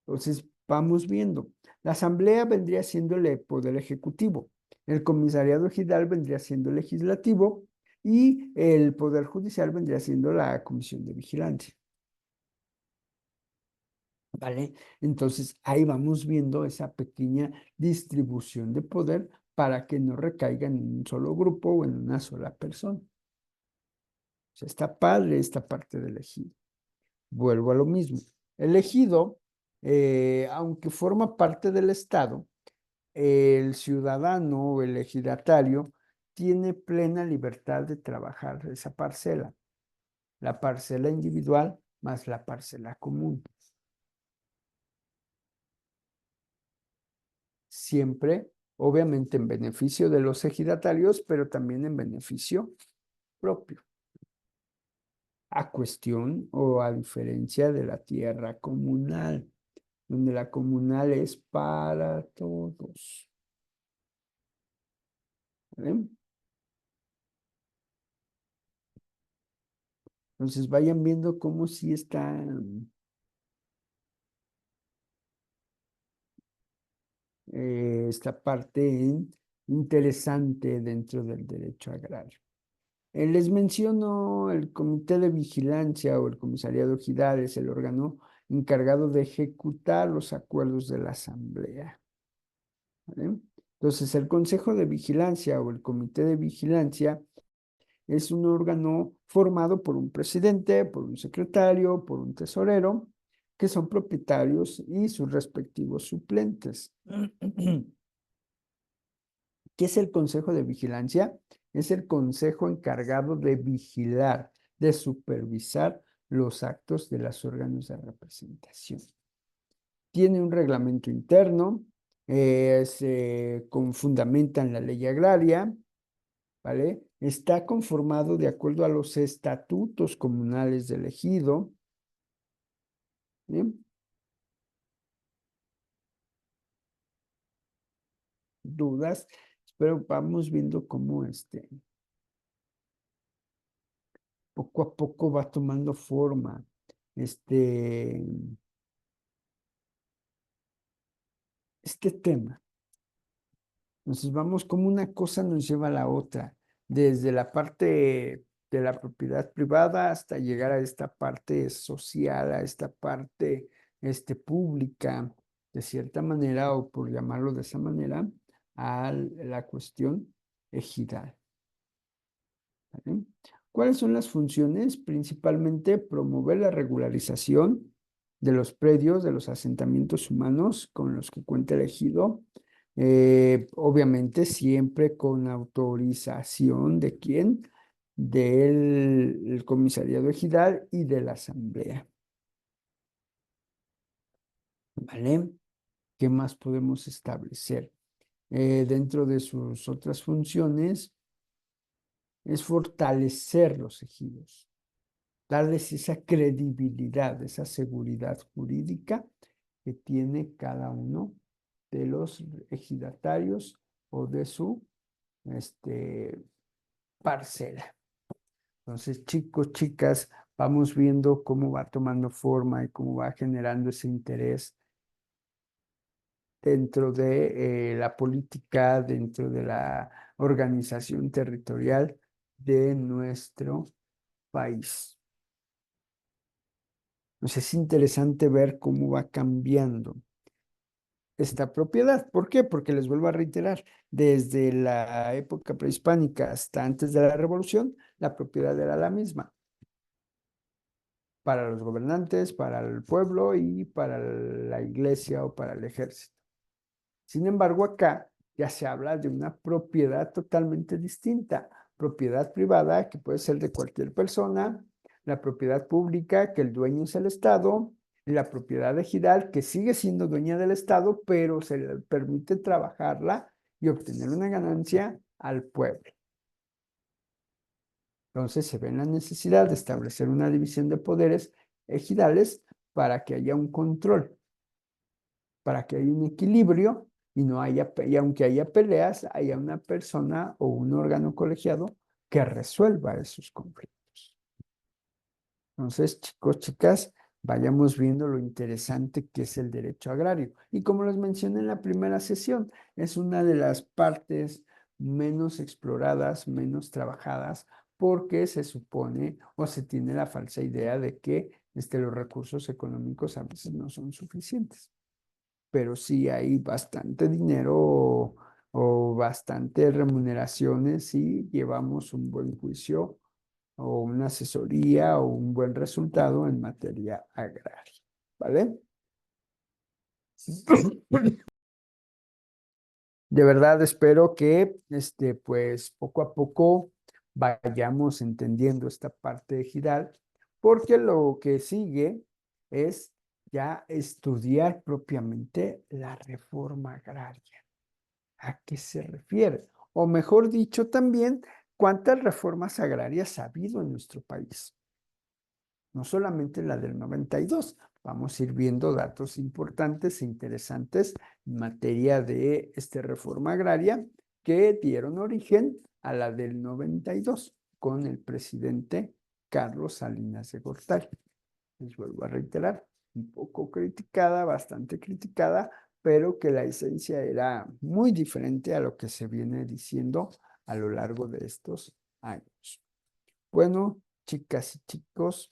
Entonces, vamos viendo. La asamblea vendría siendo el poder ejecutivo, el comisariado ejidal vendría siendo el legislativo y el poder judicial vendría siendo la comisión de vigilancia. ¿Vale? Entonces, ahí vamos viendo esa pequeña distribución de poder para que no recaiga en un solo grupo o en una sola persona. O sea, está padre esta parte del ejido. Vuelvo a lo mismo. El ejido, aunque forma parte del Estado, el ciudadano o el ejidatario tiene plena libertad de trabajar esa parcela, la parcela individual más la parcela común. Siempre, obviamente, en beneficio de los ejidatarios, pero también en beneficio propio, a cuestión o a diferencia de la tierra comunal, donde la comunal es para todos. ¿Vale? Entonces vayan viendo cómo sí está esta parte interesante dentro del derecho agrario. Les menciono el Comité de Vigilancia o el Comisariado Ejidal es el órgano encargado de ejecutar los acuerdos de la Asamblea. ¿Vale? Entonces, el Consejo de Vigilancia o el Comité de Vigilancia es un órgano formado por un presidente, por un secretario, por un tesorero, que son propietarios y sus respectivos suplentes. ¿Qué es el Consejo de Vigilancia? Es el consejo encargado de vigilar, de supervisar los actos de los órganos de representación. Tiene un reglamento interno, se fundamenta en la ley agraria, ¿vale? Está conformado de acuerdo a los estatutos comunales del ejido. ¿Bien? ¿Dudas? Pero vamos viendo cómo poco a poco va tomando forma este, este tema. Entonces vamos como una cosa nos lleva a la otra, desde la parte de la propiedad privada hasta llegar a esta parte social, a esta parte pública, de cierta manera, o por llamarlo de esa manera, a la cuestión ejidal. ¿Vale? ¿Cuáles son las funciones? Principalmente promover la regularización de los predios, de los asentamientos humanos con los que cuenta el ejido, obviamente siempre con autorización de quién, del comisariado ejidal y de la asamblea. ¿Vale? ¿Qué más podemos establecer? Dentro de sus otras funciones es fortalecer los ejidos, darles esa credibilidad, esa seguridad jurídica que tiene cada uno de los ejidatarios o de su este, parcela. Entonces, chicos, chicas, vamos viendo cómo va tomando forma y cómo va generando ese interés dentro de la política, dentro de la organización territorial de nuestro país. Entonces, es interesante ver cómo va cambiando esta propiedad. ¿Por qué? Porque les vuelvo a reiterar, desde la época prehispánica hasta antes de la Revolución, la propiedad era la misma para los gobernantes, para el pueblo y para la iglesia o para el ejército. Sin embargo, acá ya se habla de una propiedad totalmente distinta, propiedad privada que puede ser de cualquier persona, la propiedad pública que el dueño es el Estado, y la propiedad ejidal que sigue siendo dueña del Estado, pero se le permite trabajarla y obtener una ganancia al pueblo. Entonces se ve en la necesidad de establecer una división de poderes ejidales para que haya un control, para que haya un equilibrio y no haya, y aunque haya peleas, haya una persona o un órgano colegiado que resuelva esos conflictos. Entonces, chicos, chicas, vayamos viendo lo interesante que es el derecho agrario. Y como les mencioné en la primera sesión, es una de las partes menos exploradas, menos trabajadas, porque se supone o se tiene la falsa idea de que los recursos económicos a veces no son suficientes, pero sí hay bastante dinero o bastante remuneraciones si llevamos un buen juicio o una asesoría o un buen resultado en materia agraria, ¿vale? De verdad espero que pues poco a poco vayamos entendiendo esta parte ejidal, porque lo que sigue es ya estudiar propiamente la reforma agraria. ¿A qué se refiere? O mejor dicho, también, ¿cuántas reformas agrarias ha habido en nuestro país? No solamente la del 92. Vamos a ir viendo datos importantes e interesantes en materia de esta reforma agraria que dieron origen a la del 92 con el presidente Carlos Salinas de Gortari. Les vuelvo a reiterar, un poco criticada, bastante criticada, pero que la esencia era muy diferente a lo que se viene diciendo a lo largo de estos años. Bueno, chicas y chicos,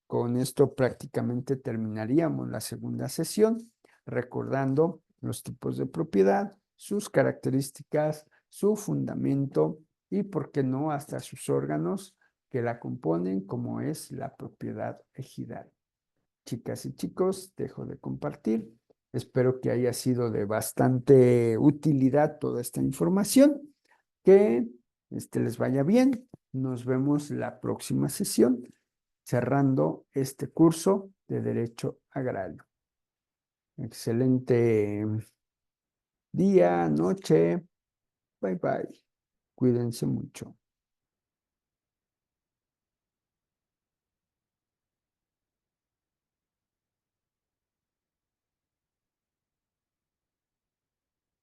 con esto prácticamente terminaríamos la segunda sesión, recordando los tipos de propiedad, sus características, su fundamento y, por qué no, hasta sus órganos que la componen, como es la propiedad ejidal. Chicas y chicos, dejo de compartir. Espero que haya sido de bastante utilidad toda esta información. Que les vaya bien. Nos vemos la próxima sesión, cerrando este curso de Derecho Agrario. Excelente día, noche. Bye bye. Cuídense mucho.